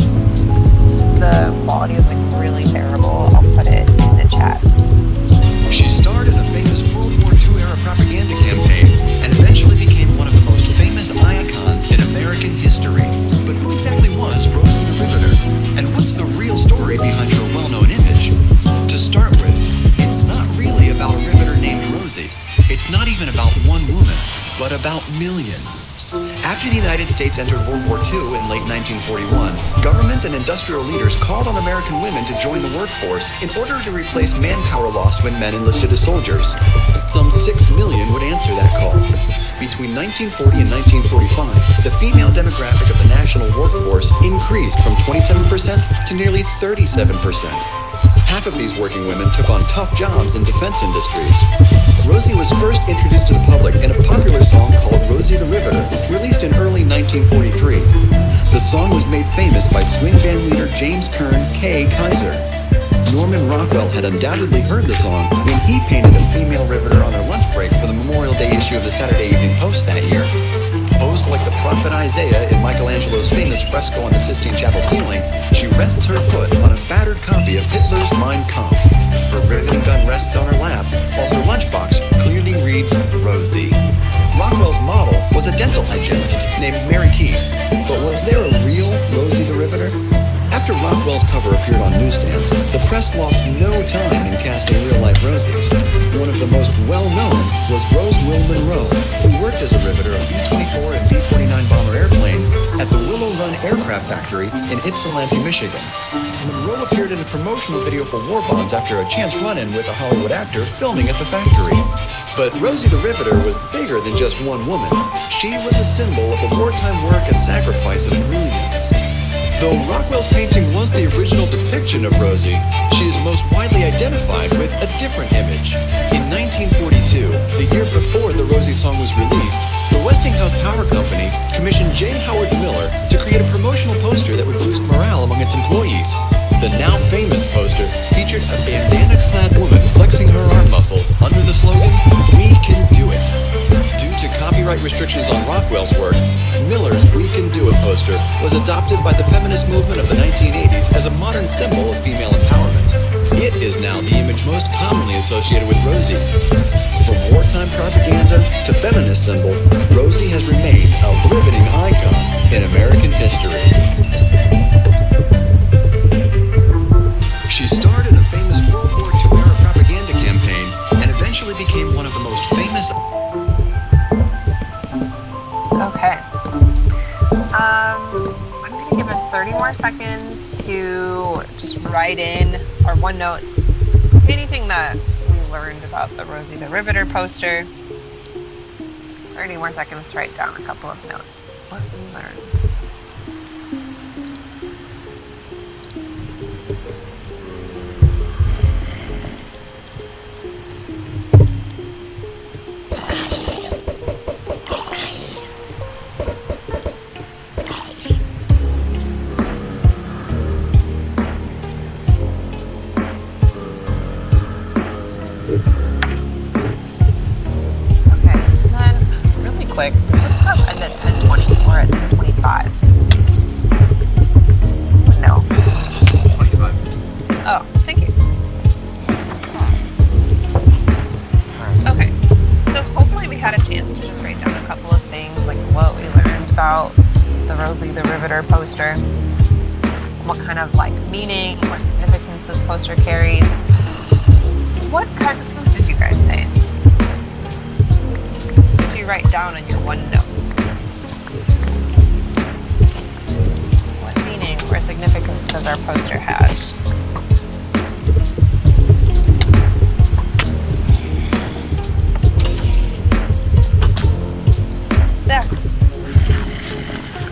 the quality is like really terrible, I'll put it in the chat. She starred in a famous World War II era propaganda campaign and eventually became one of the most famous icons in American history. But who exactly was Rosie the Riveter? And what's the real story behind her well-known image? To start with, it's not really about a riveter named Rosie. It's not even about one woman, but about millions. After the United States entered World War II in late 1941, government and industrial leaders called on American women to join the workforce in order to replace manpower lost when men enlisted as soldiers. Some 6 million would answer that call. Between 1940 and 1945, the female demographic of the national workforce increased from 27% to nearly 37%. Half of these working women took on tough jobs in defense industries. Rosie was first introduced to the public in a popular song called Rosie the Riveter, released in early 1943. The song was made famous by swing band leader James Kern K. Kaiser. Norman Rockwell had undoubtedly heard the song when he painted a female riveter on their lunch break for the Memorial Day issue of the Saturday Evening Post that year. Posed like the prophet Isaiah in Michelangelo's famous fresco on the Sistine Chapel ceiling, she rests her foot on a battered copy of Hitler's Mein Kampf. Her riveting gun rests on her lap, while her lunchbox clearly reads Rosie. Rockwell's model was a dental hygienist named Mary Keith, but was there a real Rosie the Riveter? After Rockwell's cover appeared on newsstands, the press lost no time in casting real-life Rosies. One of the most well-known was Rose Monroe, who worked as a riveter of B-24 and B-49 bomber airplanes at the Willow Run Aircraft Factory in Ypsilanti, Michigan. Monroe appeared in a promotional video for war bonds after a chance run-in with a Hollywood actor filming at the factory. But Rosie the Riveter was bigger than just one woman. She was a symbol of the wartime work and sacrifice of millions. Though Rockwell's painting was the original depiction of Rosie, she is most widely identified with a different image. In 1942, the year before the Rosie song was released, the Westinghouse Power Company commissioned J. Howard Miller to create a promotional poster that would boost morale among its employees. The now famous poster featured a bandana-clad woman flexing her arm muscles under the slogan, "We can do it." Due to copyright restrictions on Rockwell's work, Miller's "We Can Do It" poster was adopted by the feminist movement of the 1980s as a modern symbol of female empowerment. It is now the image most commonly associated with Rosie. From wartime propaganda to feminist symbol, Rosie has remained a riveting icon in American history. She starred in a famous World War II era propaganda campaign and eventually became one of the most famous. Okay. I'm going to give us 30 more seconds to just write in our OneNotes anything that we learned about the Rosie the Riveter poster. 30 more seconds to write down a couple of notes. What we learned. Quick. Let's have end at 10:20 or at 10:25. No. 25. Oh, thank you. Okay. So hopefully we had a chance to just write down a couple of things, like what we learned about the Rosie the Riveter poster, what kind of like meaning or significance this poster carries. What kinds of things did you guys say? Write down on your OneNote. What meaning or significance does our poster have? Zach?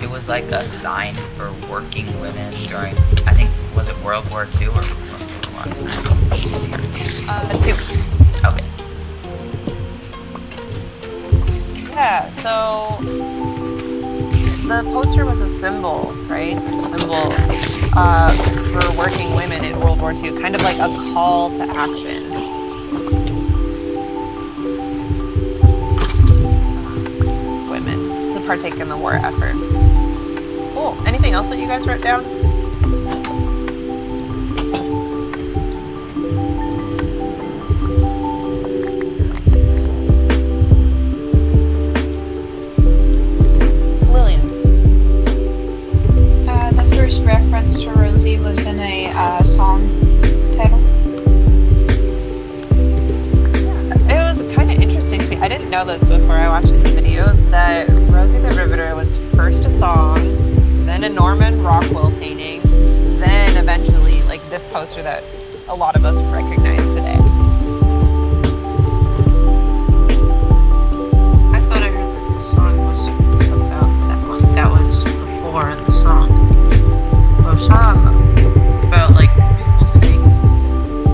It was like a sign for working women during, I think, was it World War II or World War I? 2. Okay. Yeah, so the poster was a symbol, right? A symbol for working women in World War II, kind of like a call to action. Women to partake in the war effort. Cool. Anything else that you guys wrote down? Reference to Rosie was in a song title. It was kind of interesting to me. I didn't know this before I watched the video, that Rosie the Riveter was first a song, then a Norman Rockwell painting, then eventually like this poster that a lot of us recognize today. I thought I heard that the song was about that one. That was before the song. About like people saying,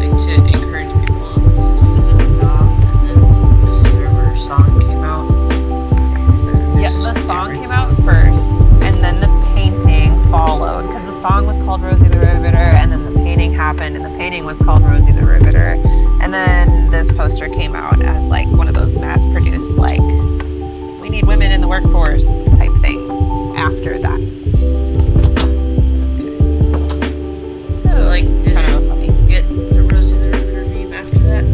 like to encourage people to do the job, and then the River song came out. Yeah, the song came out first, and then the painting followed, because the song was called Rosie the Riveter, and then the painting happened, and the painting was called Rosie the Riveter, and then this poster came out as like one of those mass-produced, like, we need women in the workforce type things after that. Like, did it get the Rosie the Riveter name after that?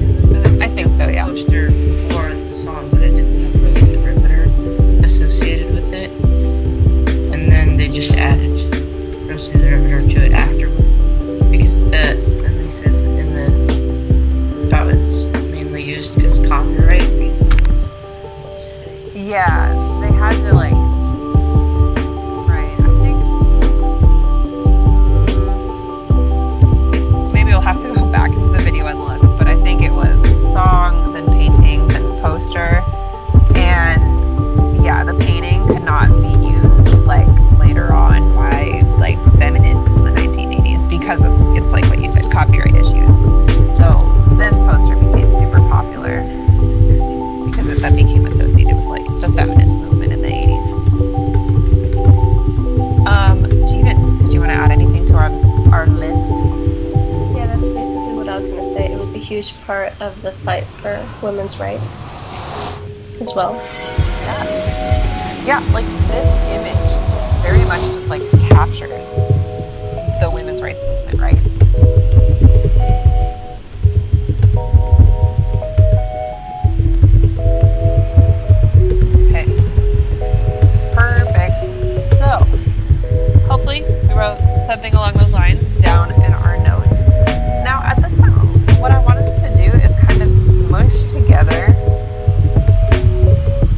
I think so, yeah. Poster for the song, but it didn't have Rosie the Riveter associated with it. And then they just added Rosie the Riveter to it afterward. Because then they said in the, that was mainly used because copyright reasons. Yeah, they had to like, we'll have to go back into the video and look, but I think it was song, then painting, then poster, and yeah, the painting could not be used like later on by like feminist part of the fight for women's rights as well. Yes. Yeah, like this image very much just like captures the women's rights movement, right? Okay. Perfect. So, hopefully we wrote something along those lines down in our notes. Now, at this point, what I want us to do is kind of smush together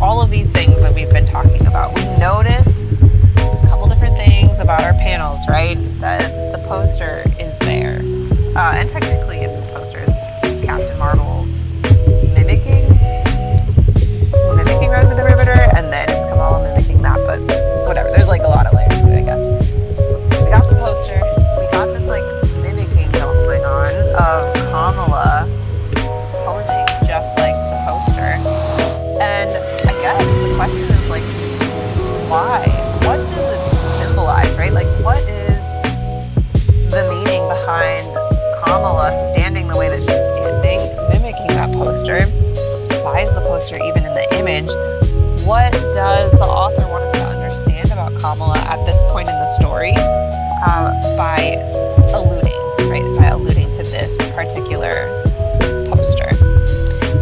all of these things that we've been talking about. We noticed a couple different things about our panels, right? That the poster is there. And technically, if this poster is Captain Marvel mimicking Rosie the Riveter, and then it's Kamala mimicking that, but whatever. There's like a lot of layers to it, I guess. We got the poster. We got this like mimicking going on of Kamala posing just like the poster. And I guess the question is like, why? What does it symbolize, right? Like, what is the meaning behind Kamala standing the way that she's standing, mimicking that poster? Why is the poster even in the image? What does the author want us to understand about Kamala at this point in the story by alluding, right? By alluding to this particular poster.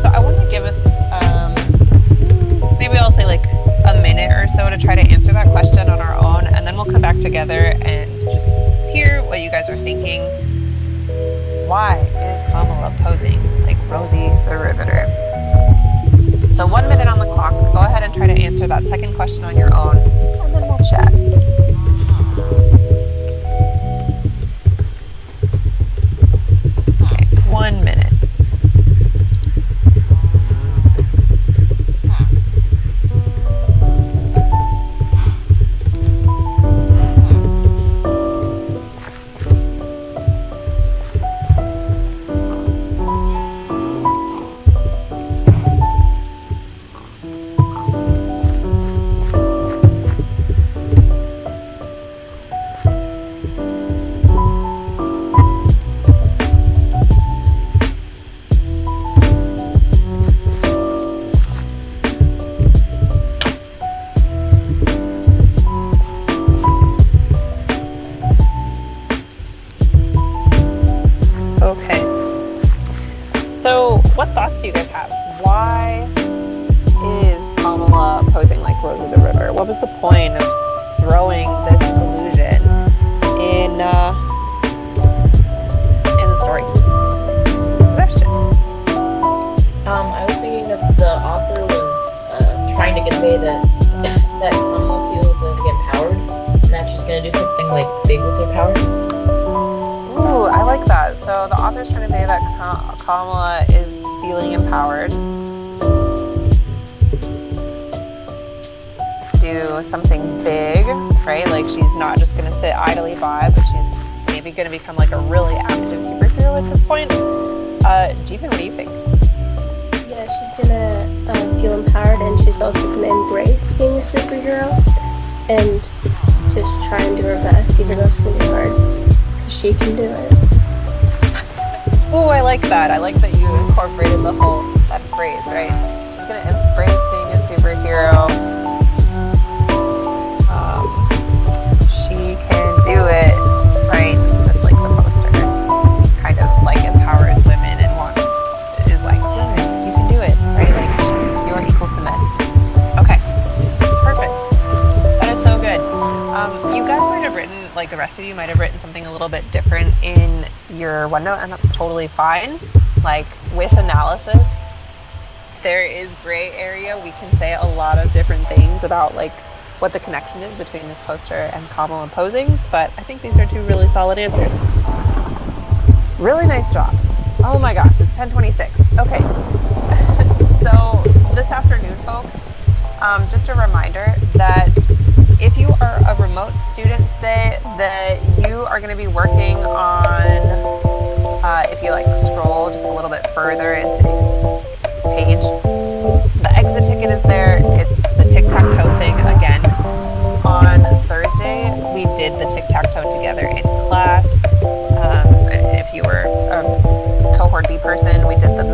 So I want to give us maybe I'll say like a minute or so to try to answer that question on our own, and then we'll come back together and just hear what you guys are thinking. Why is Kamala posing like Rosie the Riveter? So 1 minute on the clock. Go ahead and try to answer that second question on your own, and then we'll chat. Okay, 1 minute. So, what thoughts do you guys have? Why is Kamala posing like Rosie the Riveter? What was the point of throwing this illusion in the story? Sebastian? I was thinking that the author was trying to convey that Kamala feels like empowered, and that she's gonna do something like big with her power. Ooh, I like that. So the author's trying to say that Kamala is feeling empowered. Do something big, right? Like she's not just going to sit idly by, but she's maybe going to become like a really active superhero at this point. Jeevan, what do you think? Yeah, she's gonna feel empowered, and she's also gonna embrace being a superhero and just try and do her best, even though it's gonna be hard, because she can do it. Ooh, I like that. I like that you incorporated that phrase, right? She's gonna embrace being a superhero. She can do it, right? Just like the poster, kind of like empowers women and is like, you can do it, right? Like you are equal to men. Okay, perfect. That is so good. You guys might have written, like the rest of you might have written something a little bit different in your OneNote, and that's totally fine. Like with analysis, there is gray area. We can say a lot of different things about like what the connection is between this poster and Kamala posing, but I think these are two really solid answers. Really nice job. Oh my gosh, it's 10:26. Okay. So this afternoon, folks, just a reminder that if you are a remote student today, that you are going to be working on, if you like scroll just a little bit further in today's page, the exit ticket is there. It's the tic-tac-toe thing again. On Thursday, we did the tic-tac-toe together in class. If you were a cohort B person, we did the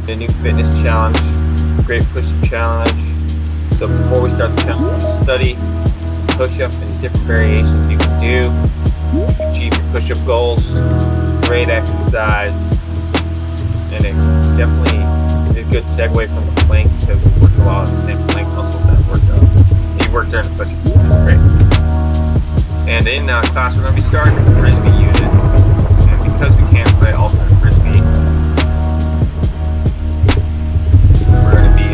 A new fitness challenge, great push-up challenge. So before we start the challenge, study push-up and different variations you can do to achieve your push-up goals. Great exercise, and it definitely is a good segue from the plank because we work a lot of the same plank muscles that you work during the push-up. Great. And in class, we're going to be starting with frisbee unit, and because we can't play alternate frisbee, we're going to be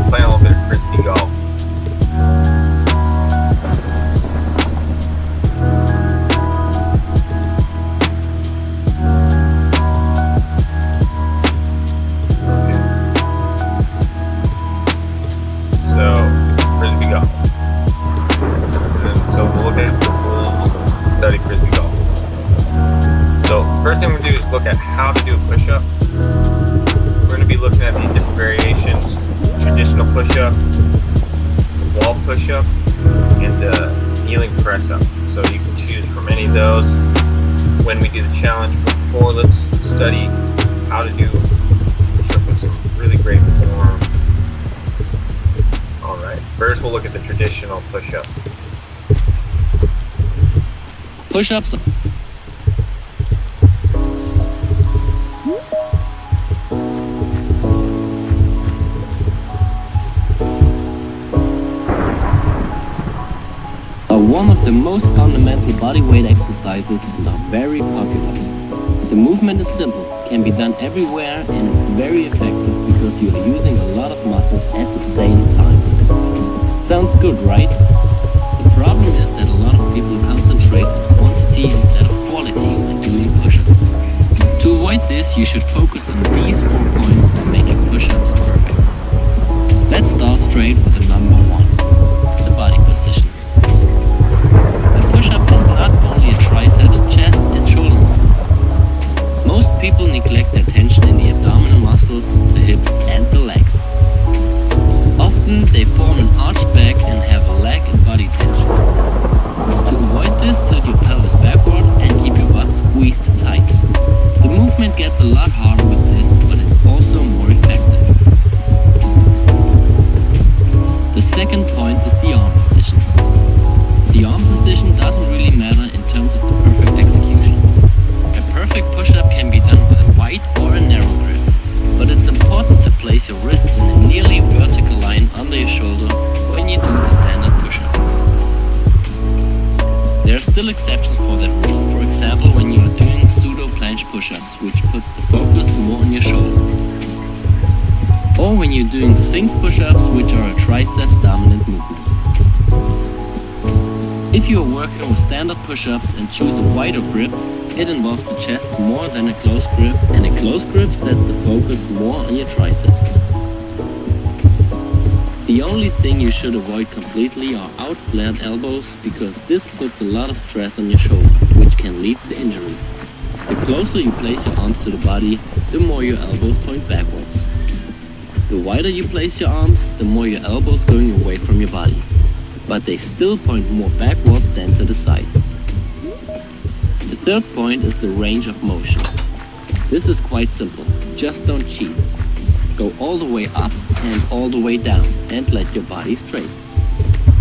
playing a little bit of frisbee golf. Okay. So, frisbee golf. And so we'll look at the rules and study frisbee golf. So, first thing we're going to do is look at how to do a push-up. We're going to be looking at these different variations: traditional push-up, wall push-up, and kneeling press-up. So you can choose from any of those when we do the challenge. Before, let's study how to do push-up with some really great form. Alright, first we'll look at the traditional push-up. Push-ups are one of the most fundamental bodyweight exercises and are very popular. The movement is simple, can be done everywhere, and it's very effective because you are using a lot of muscles at the same time. Sounds good, right? The problem is that a lot of people concentrate on quantity instead of quality when doing push-ups. To avoid this, you should focus on these 4 points to make your push-ups perfect. Let's start straight with the number 1, the body position. The push-up is not only a triceps, chest and shoulder movement. Most people neglect their tension in the abdominal muscles, the hips and the legs. Often they form an arched back and have a leg and body tension. To avoid this, tilt your pelvis backward and keep your butt squeezed tight. The movement gets a lot harder with this, but it's also more effective. The second point is the arm position. The arm position doesn't really matter in terms of the perfect execution. A perfect push-up can be done with a wide or a narrow grip, but it's important to place your wrists in a nearly vertical line under your shoulder when you do the standard push-up. There are still exceptions for that rule, for example when you are doing pseudo planche push-ups, which puts the focus more on your shoulder. Or when you're doing sphinx push-ups, which are a triceps dominant movement. you are working with standard push-ups and choose a wider grip, it involves the chest more than a close grip, and a close grip sets the focus more on your triceps. The only thing you should avoid completely are out-flared elbows, because this puts a lot of stress on your shoulders, which can lead to injuries. The closer you place your arms to the body, the more your elbows point backwards. The wider you place your arms, the more your elbows going away from your body. But they still point more backwards than to the side. The third point is the range of motion. This is quite simple, just don't cheat. Go all the way up and all the way down, and let your body straight.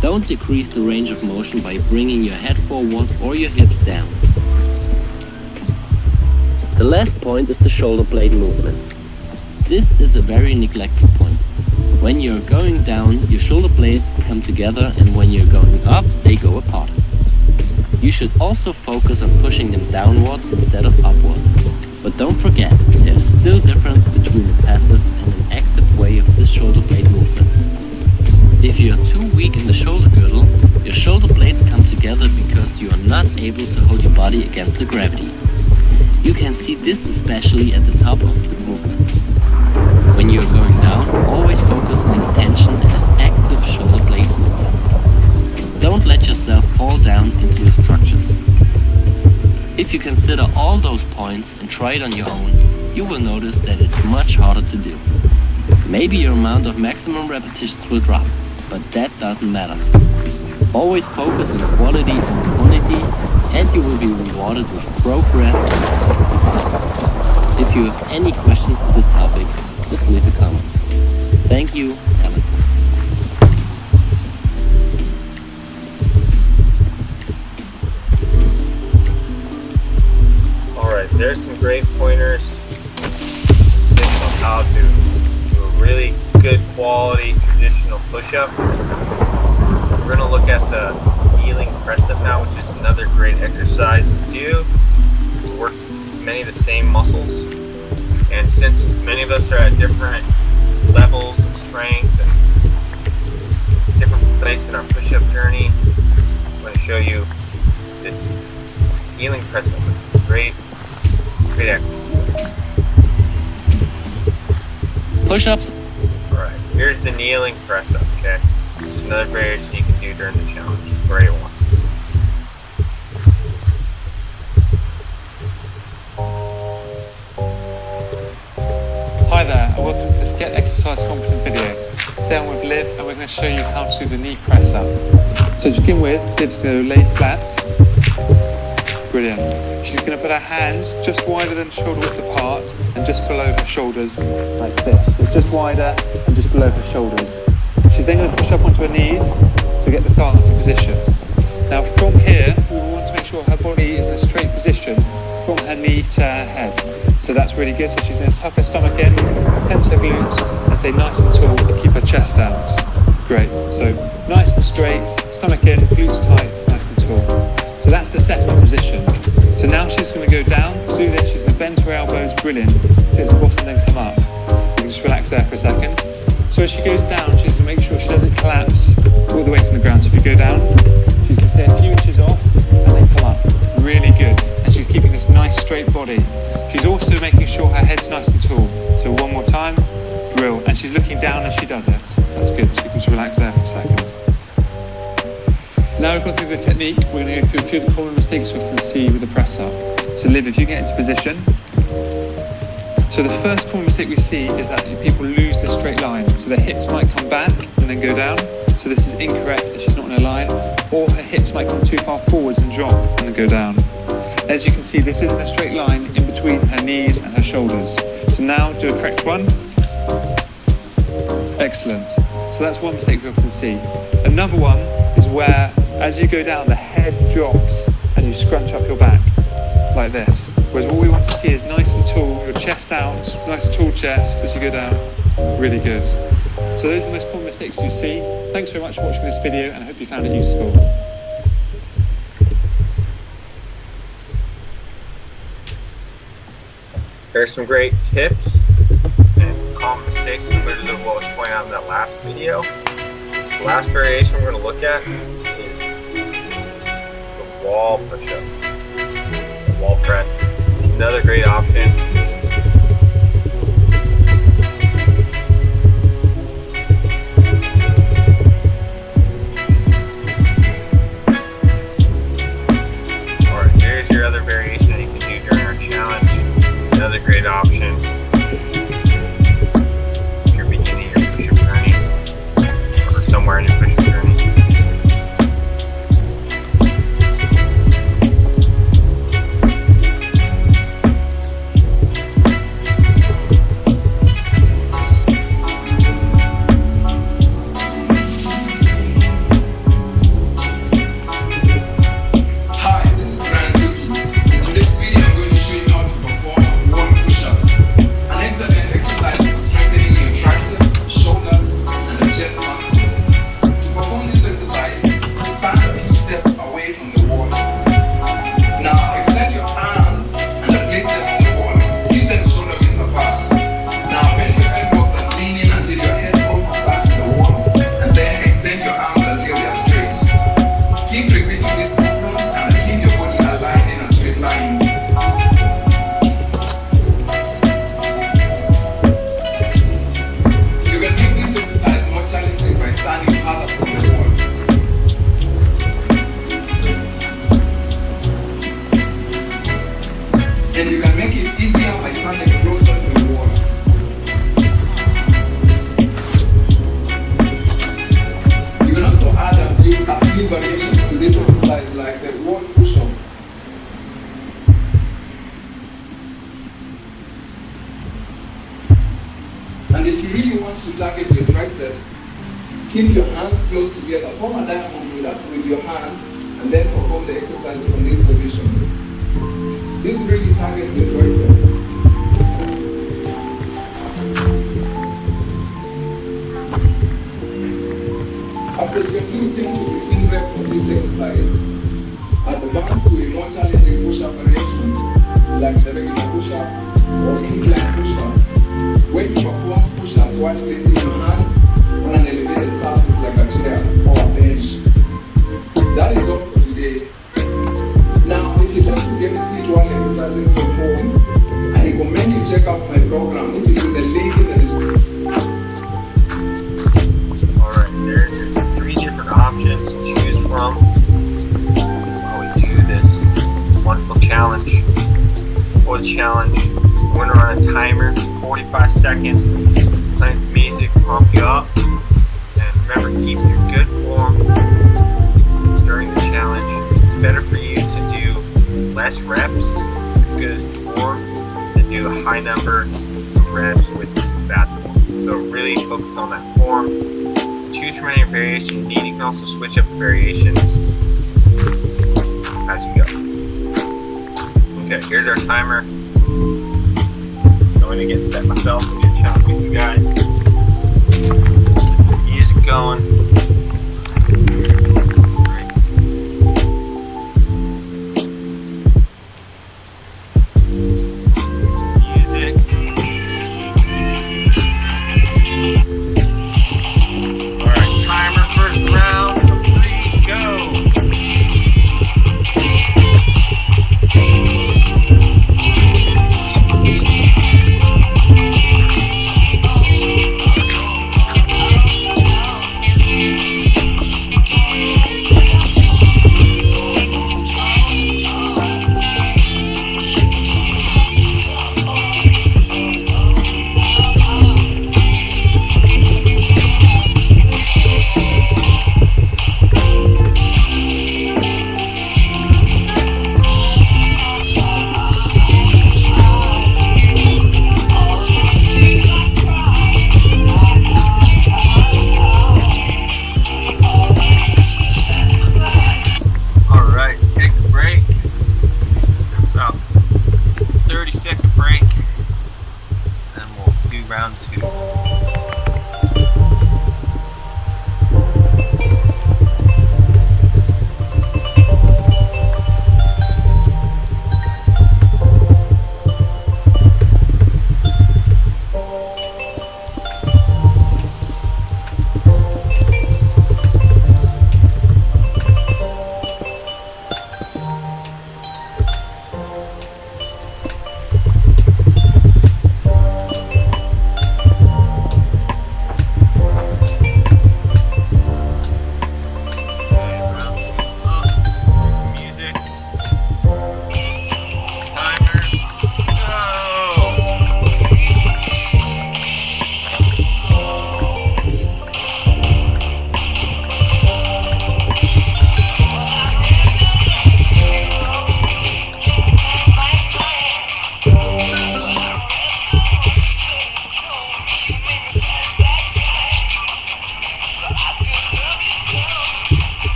Don't decrease the range of motion by bringing your head forward or your hips down. The last point is the shoulder blade movement. This is a very neglected point. When you're going down, your shoulder blades come together, and when you're going up, they go apart. You should also focus on pushing them downward instead of upward. But don't forget, there's still difference between a passive and an active way of this shoulder blade movement. If you're too weak in the shoulder girdle, your shoulder blades come together because you are not able to hold your body against the gravity. You can see this especially at the top of the movement. When you're going down, always focus on the tension and an active shoulder blade movement. Don't let yourself fall down into the structures. If you consider all those points and try it on your own, you will notice that it's much harder to do. Maybe your amount of maximum repetitions will drop, but that doesn't matter. Always focus on quality and quantity, and you will be rewarded with progress. If you have any questions to this topic, just leave a comment. Thank you, Alex. Alright, there's some great pointers on how to do a really good quality traditional push-up. We're going to look at the kneeling press-up now, which is another great exercise to do. Work many of the same muscles, and since many of us are at different levels of strength and different places in our push-up journey, I'm going to show you this kneeling press-up. It's great exercise. Push-ups. Alright, here's the kneeling press-up, okay? This is another variation you can do during the challenge. Great one. Hi there, and welcome to this Get Exercise Confident video. Today I'm with Liv, and we're going to show you how to do the knee press up. So to begin with, Liv's going to lay flat. Brilliant. She's going to put her hands just wider than shoulder width apart and just below her shoulders like this. So it's just wider and just below her shoulders. She's then going to push up onto her knees to get the starting position. Now from here, we want to make sure her body is in a straight position from her knee to her head. So that's really good. So she's going to tuck her stomach in, tense her glutes, and stay nice and tall and keep her chest out. Great. So nice and straight, stomach in, glutes tight, nice and tall. So that's the setup position. So now she's going to go down. To do this, she's going to bend her elbows, brilliant. Sit at the bottom, then come up. You can just relax there for a second. So as she goes down, she's going to make sure she doesn't collapse all the way to the ground. So if you go down, she's going to stay a few inches off and then come up. Really good. And she's keeping this nice straight body. She's also making sure her head's nice and tall. So one more time. Brill. And she's looking down as she does it. That's good. So you can just relax there for a second. Now we've gone through the technique, we're going to go through a few of the common mistakes we often see with the press up. So Liv, if you get into position. So the first common mistake we see is that people lose the straight line. So their hips might come back and then go down. So this is incorrect if she's not in a line. Or her hips might come too far forwards and drop and then go down. As you can see, this isn't a straight line in between her knees and her shoulders. So now do a correct one. Excellent. So that's one mistake we often see. Another one is where, as you go down, the head drops and you scrunch up your back like this. Whereas what we want to see is nice and tall, your chest out, nice tall chest as you go down. Really good. So those are the most common mistakes you see. Thanks very much for watching this video, and I hope you found it useful. There's some great tips and some common mistakes similar to what was pointed out in that last video. The last variation we're going to look at is wall push-up, wall press. Another great option. Alright, there's your other variation that you can do during our challenge. Another great option. If you're beginning your push-up journey, or somewhere in your push-up journey. And if you really want to target your triceps, keep your hands close together. Form a diamond with your hands and then perform the exercise from this position. This really targets your triceps. After you can do 10 to 15 reps of this exercise, advance to a more challenging push-up variation, like the regular push-ups or incline push-ups, where you perform push-ups while placing your hands on an elevated surface like a chair or a bench. That is all for today. Now, if you'd like to get fit while exercising from home, I recommend you check out my program, which is in the link in the description. Alright, there's your 3 different options to choose from while we do this wonderful challenge. For the challenge, we're going to run a timer, 45 seconds, play some music, pump you up, and remember, keep your good form during the challenge. It's better for you to do less reps with good form than do a high number of reps with bad form. So really focus on that form. Choose from any variation you need. You can also switch up the variations as you go. Okay, here's our timer. I'm going to get set myself and do a challenge with you guys. Get some music going. Great. Some music. Alright, timer, first round of 3, go!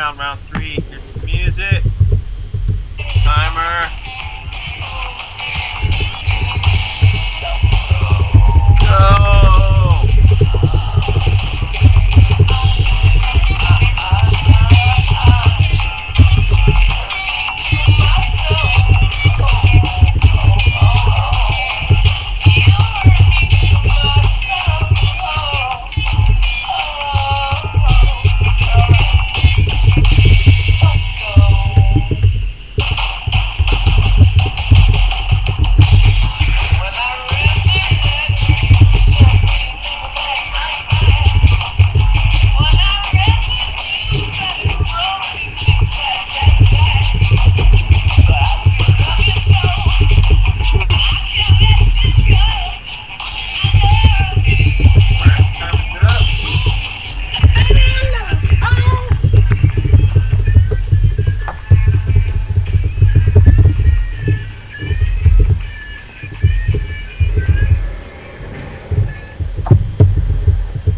round, round 3. Here's some music. Timer. Go!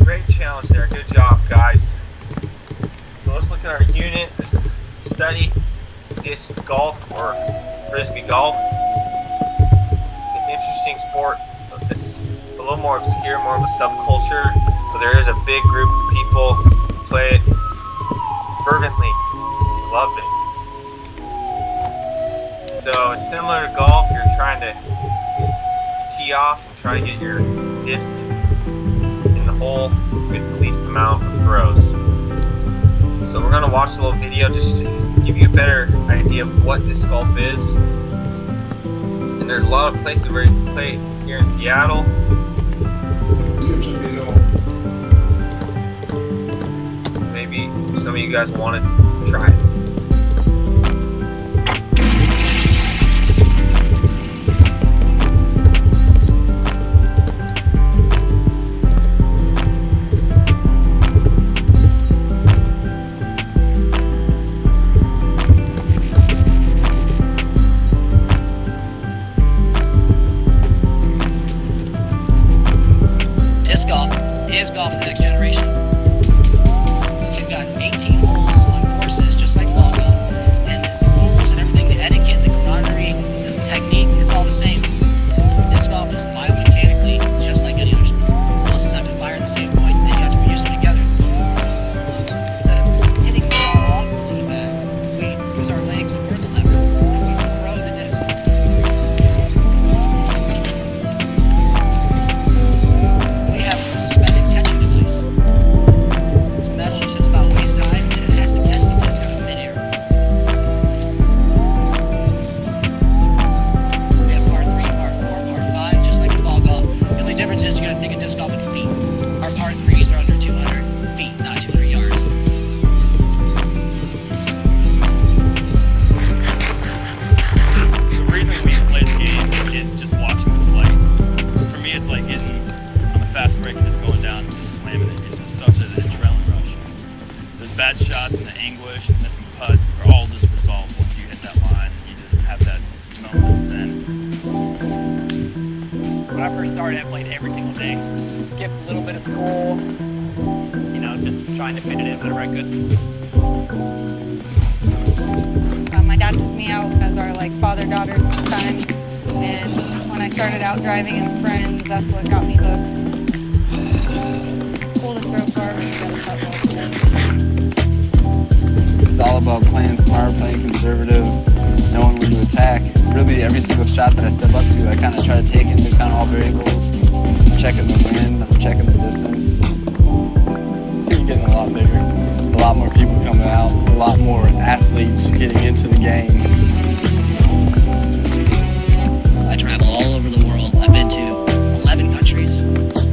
Great challenge there. Good job, guys. So let's look at our unit. Study disc golf or frisbee golf. It's an interesting sport. It's a little more obscure, more of a subculture, but there is a big group of people who play it fervently. Love it. So it's similar to golf. You're trying to tee off and try to get your disc in the hole with the least amount of throws. So we're going to watch a little video just to give you a better idea of what disc golf is. And there's a lot of places where you can play it here in Seattle. Maybe some of you guys want to try it. Disc golf is golf for the next generation. We've got 18 holes on courses just like ball golf, and the rules and everything, the etiquette, the camaraderie, the technique, it's all the same. Disc golf is biomechanically just like any other sport. All else have to fire at the same point, then you have to produce them together. Instead of hitting the ball off the tee bag, we use our legs and we're the lever, and we throw the disc. We have a suspended catching device. It's metal, it sits about waist high, and it has to catch the disc in midair. We have par 3, par 4, par 5, just like in ball golf. The only difference is you gotta think of disc golf in feet. Our par 3s are under 200 feet, not 200 yards. The reason we play the game is just watching the flight. For me, it's like hitting on the fast break and just going down and just slamming it. It's just such an adrenaline rush. Those bad shots and the anguish and missing putts are all just resolved once you hit that line and you just have that moment of zen. When I first started, I played every single day. Skipped a little bit of school, you know, just trying to fit it in whenever I could. My dad took me out as our like father-daughter son, and when I started out driving as friends, that's what got me hooked. It's cool to throw far, but you gotta putt well too. It's all about playing smart, playing conservative, knowing when to attack. Really, every single shot that I step up to, I kind of try to take into account all variables, checking the wind, checking the distance. So you're getting a lot bigger, a lot more people coming out, a lot more athletes getting into the game. I travel all over the world. I've been to 11 countries.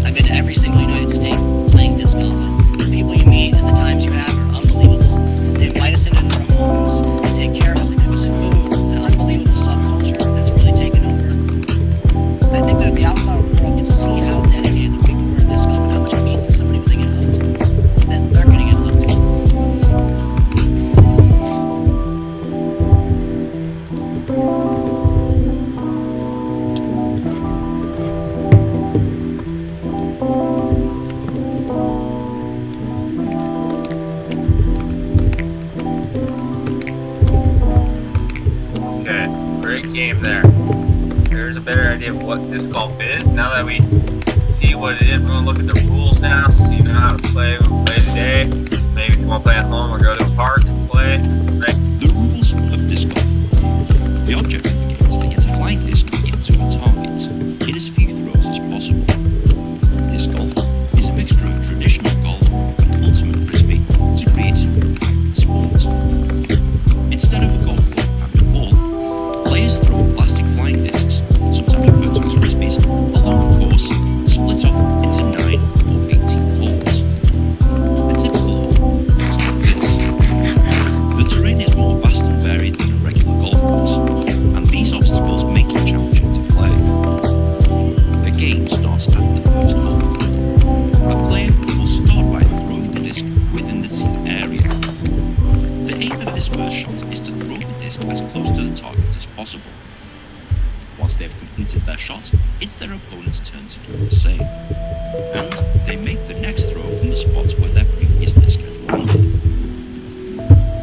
I've been to every single United State playing disc golf. The people you meet and the times you have are unbelievable. They invite us into their homes. They take care of us. They cook us food. It's an unbelievable subculture that's really taken over. I think that if the outside world can see how dedicated the people who are in disc golf and how much it means to somebody when they get hooked, then they're going to get hooked. game there. There's a better idea of what disc golf is. Now that we see what it is, we're gonna look at the rules now, so you know how to play. We'll play today. Maybe if you want to play at home or go to a park and play. Right? The rules of disc golf. The object of the game is to get a flying disc into a target in as few throws as possible. Disc golf is a mixture of traditional golf and ultimate frisbee to create a compact sport. Instead of a golf ball and a ball, players throw plastic flying discs, sometimes referred to as frisbees, along a course split up into 9 or 18 holes. A typical hole is like this. The terrain is more vast and varied than a regular golf course, and these obstacles make it challenging to play. The game starts at the first hole. A player will start by throwing the disc within the tee area. The aim of this first shot is to throw the disc as close to the target as possible. Once they have completed their shot, it's their opponent's turn to do the same. And they make the next throw from the spot where their previous disc has landed.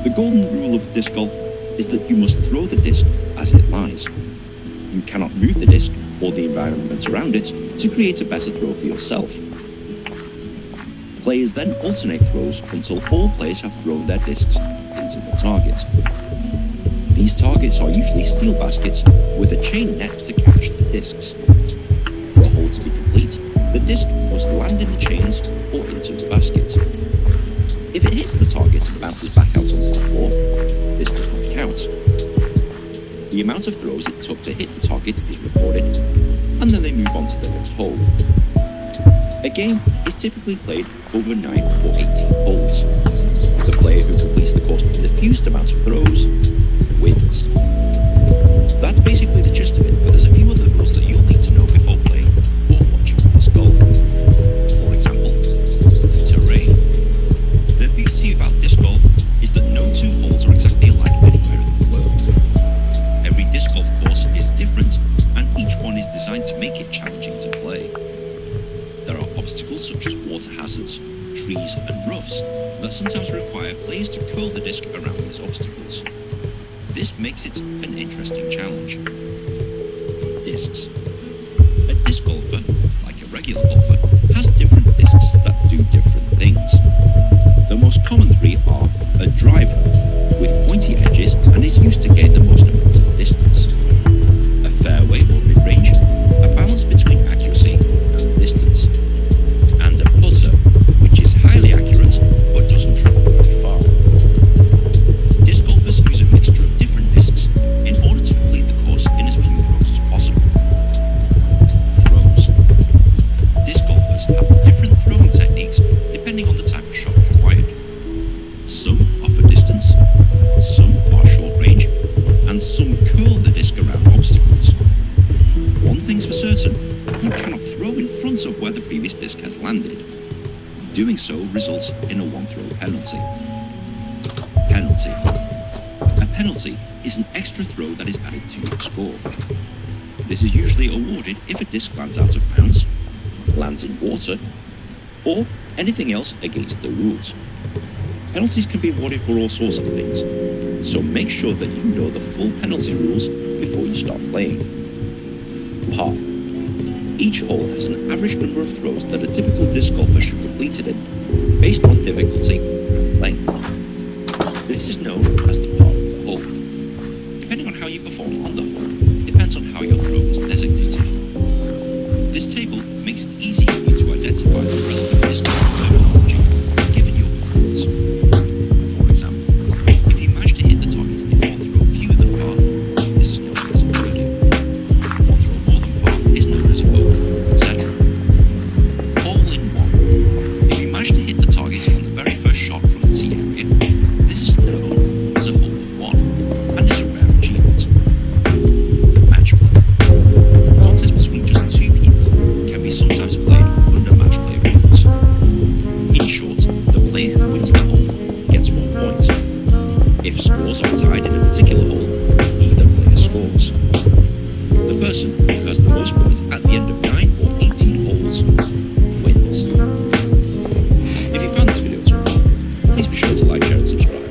The golden rule of disc golf is that you must throw the disc as it lies. You cannot move the disc or the environment around it to create a better throw for yourself. Players then alternate throws until all players have thrown their discs into the target. These targets are usually steel baskets with a chain net to catch the discs. For a hole to be complete, the disc must land in the chains or into the basket. If it hits the target and bounces back out onto the floor, this does not count. The amount of throws it took to hit the target is recorded, and then they move on to the next hole. A game is typically played over 9 or 18 holes. The player who completes the course with the fewest amount of throws wins. That's basically the gist of it, but there's a few other rules that you'll need to know before playing or watching disc golf. For example, terrain. The beauty about disc golf is that no two holes are exactly alike anywhere in the world. Every disc golf course is different, and each one is designed to make it challenging to play. There are obstacles such as water hazards, trees, and roughs that sometimes require players to curl the disc around these obstacles. This makes it an interesting challenge. Discs. A disc golfer, like a regular golfer, has different discs that do different things. The most common three are a driver, with pointy edges and is used to gain the most amount of distance. A fairway or mid-range, a balance between accuracy and distance. And a putter, which is highly accurate but doesn't travel very far. Disc golfers use a mixture of different discs in order to complete the course in as few throws as possible. Throws. Disc golfers have different throwing techniques depending on the type of shot required. Some offer distance, some are short range, and some curl the disc around obstacles. One thing's for certain, you cannot throw in front of where the previous disc has landed. Doing so results in a one-throw penalty. Penalty. A penalty is an extra throw that is added to your score. This is usually awarded if a disc lands out of bounds, lands in water, or anything else against the rules. Penalties can be awarded for all sorts of things, so make sure that you know the full penalty rules before you start playing. Par. Each hole has an average number of throws that a typical disc golfer should complete it in, based on difficulty and length. This is known as the par of the hole. Depending on how you perform on the hole, it depends on how your throw was designated. This table makes it easy for you to identify the relevant disc golf terminology given your performance. For example, if you manage to hit the target in one throw fewer than par, this is known as a birdie. One throw more than par is known as a bogey, etc. Hole in one. If you manage to hit the target on the very first shot from the tee area, this is known as a hole in one, and is a rare achievement. Match play. Contests between just two people can be sometimes played under match play rules. In short, the player who wins the hole gets 1 point. If scores are tied in a particular hole, either player scores. The person who has the most points at the end of 9 or 18 holes wins. If you found this video helpful, please be sure to like, share and subscribe.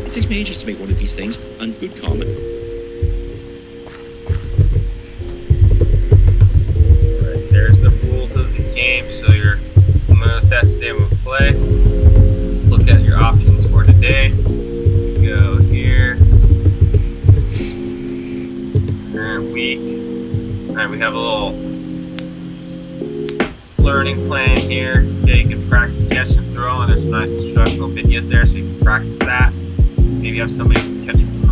It takes me ages to make one of these things, and good karma play. Look at your options for today. Go here. And week. Alright, we have a little learning plan here. Okay, you can practice catch and throw, and there's some nice instructional videos there so you can practice that. Maybe have somebody catch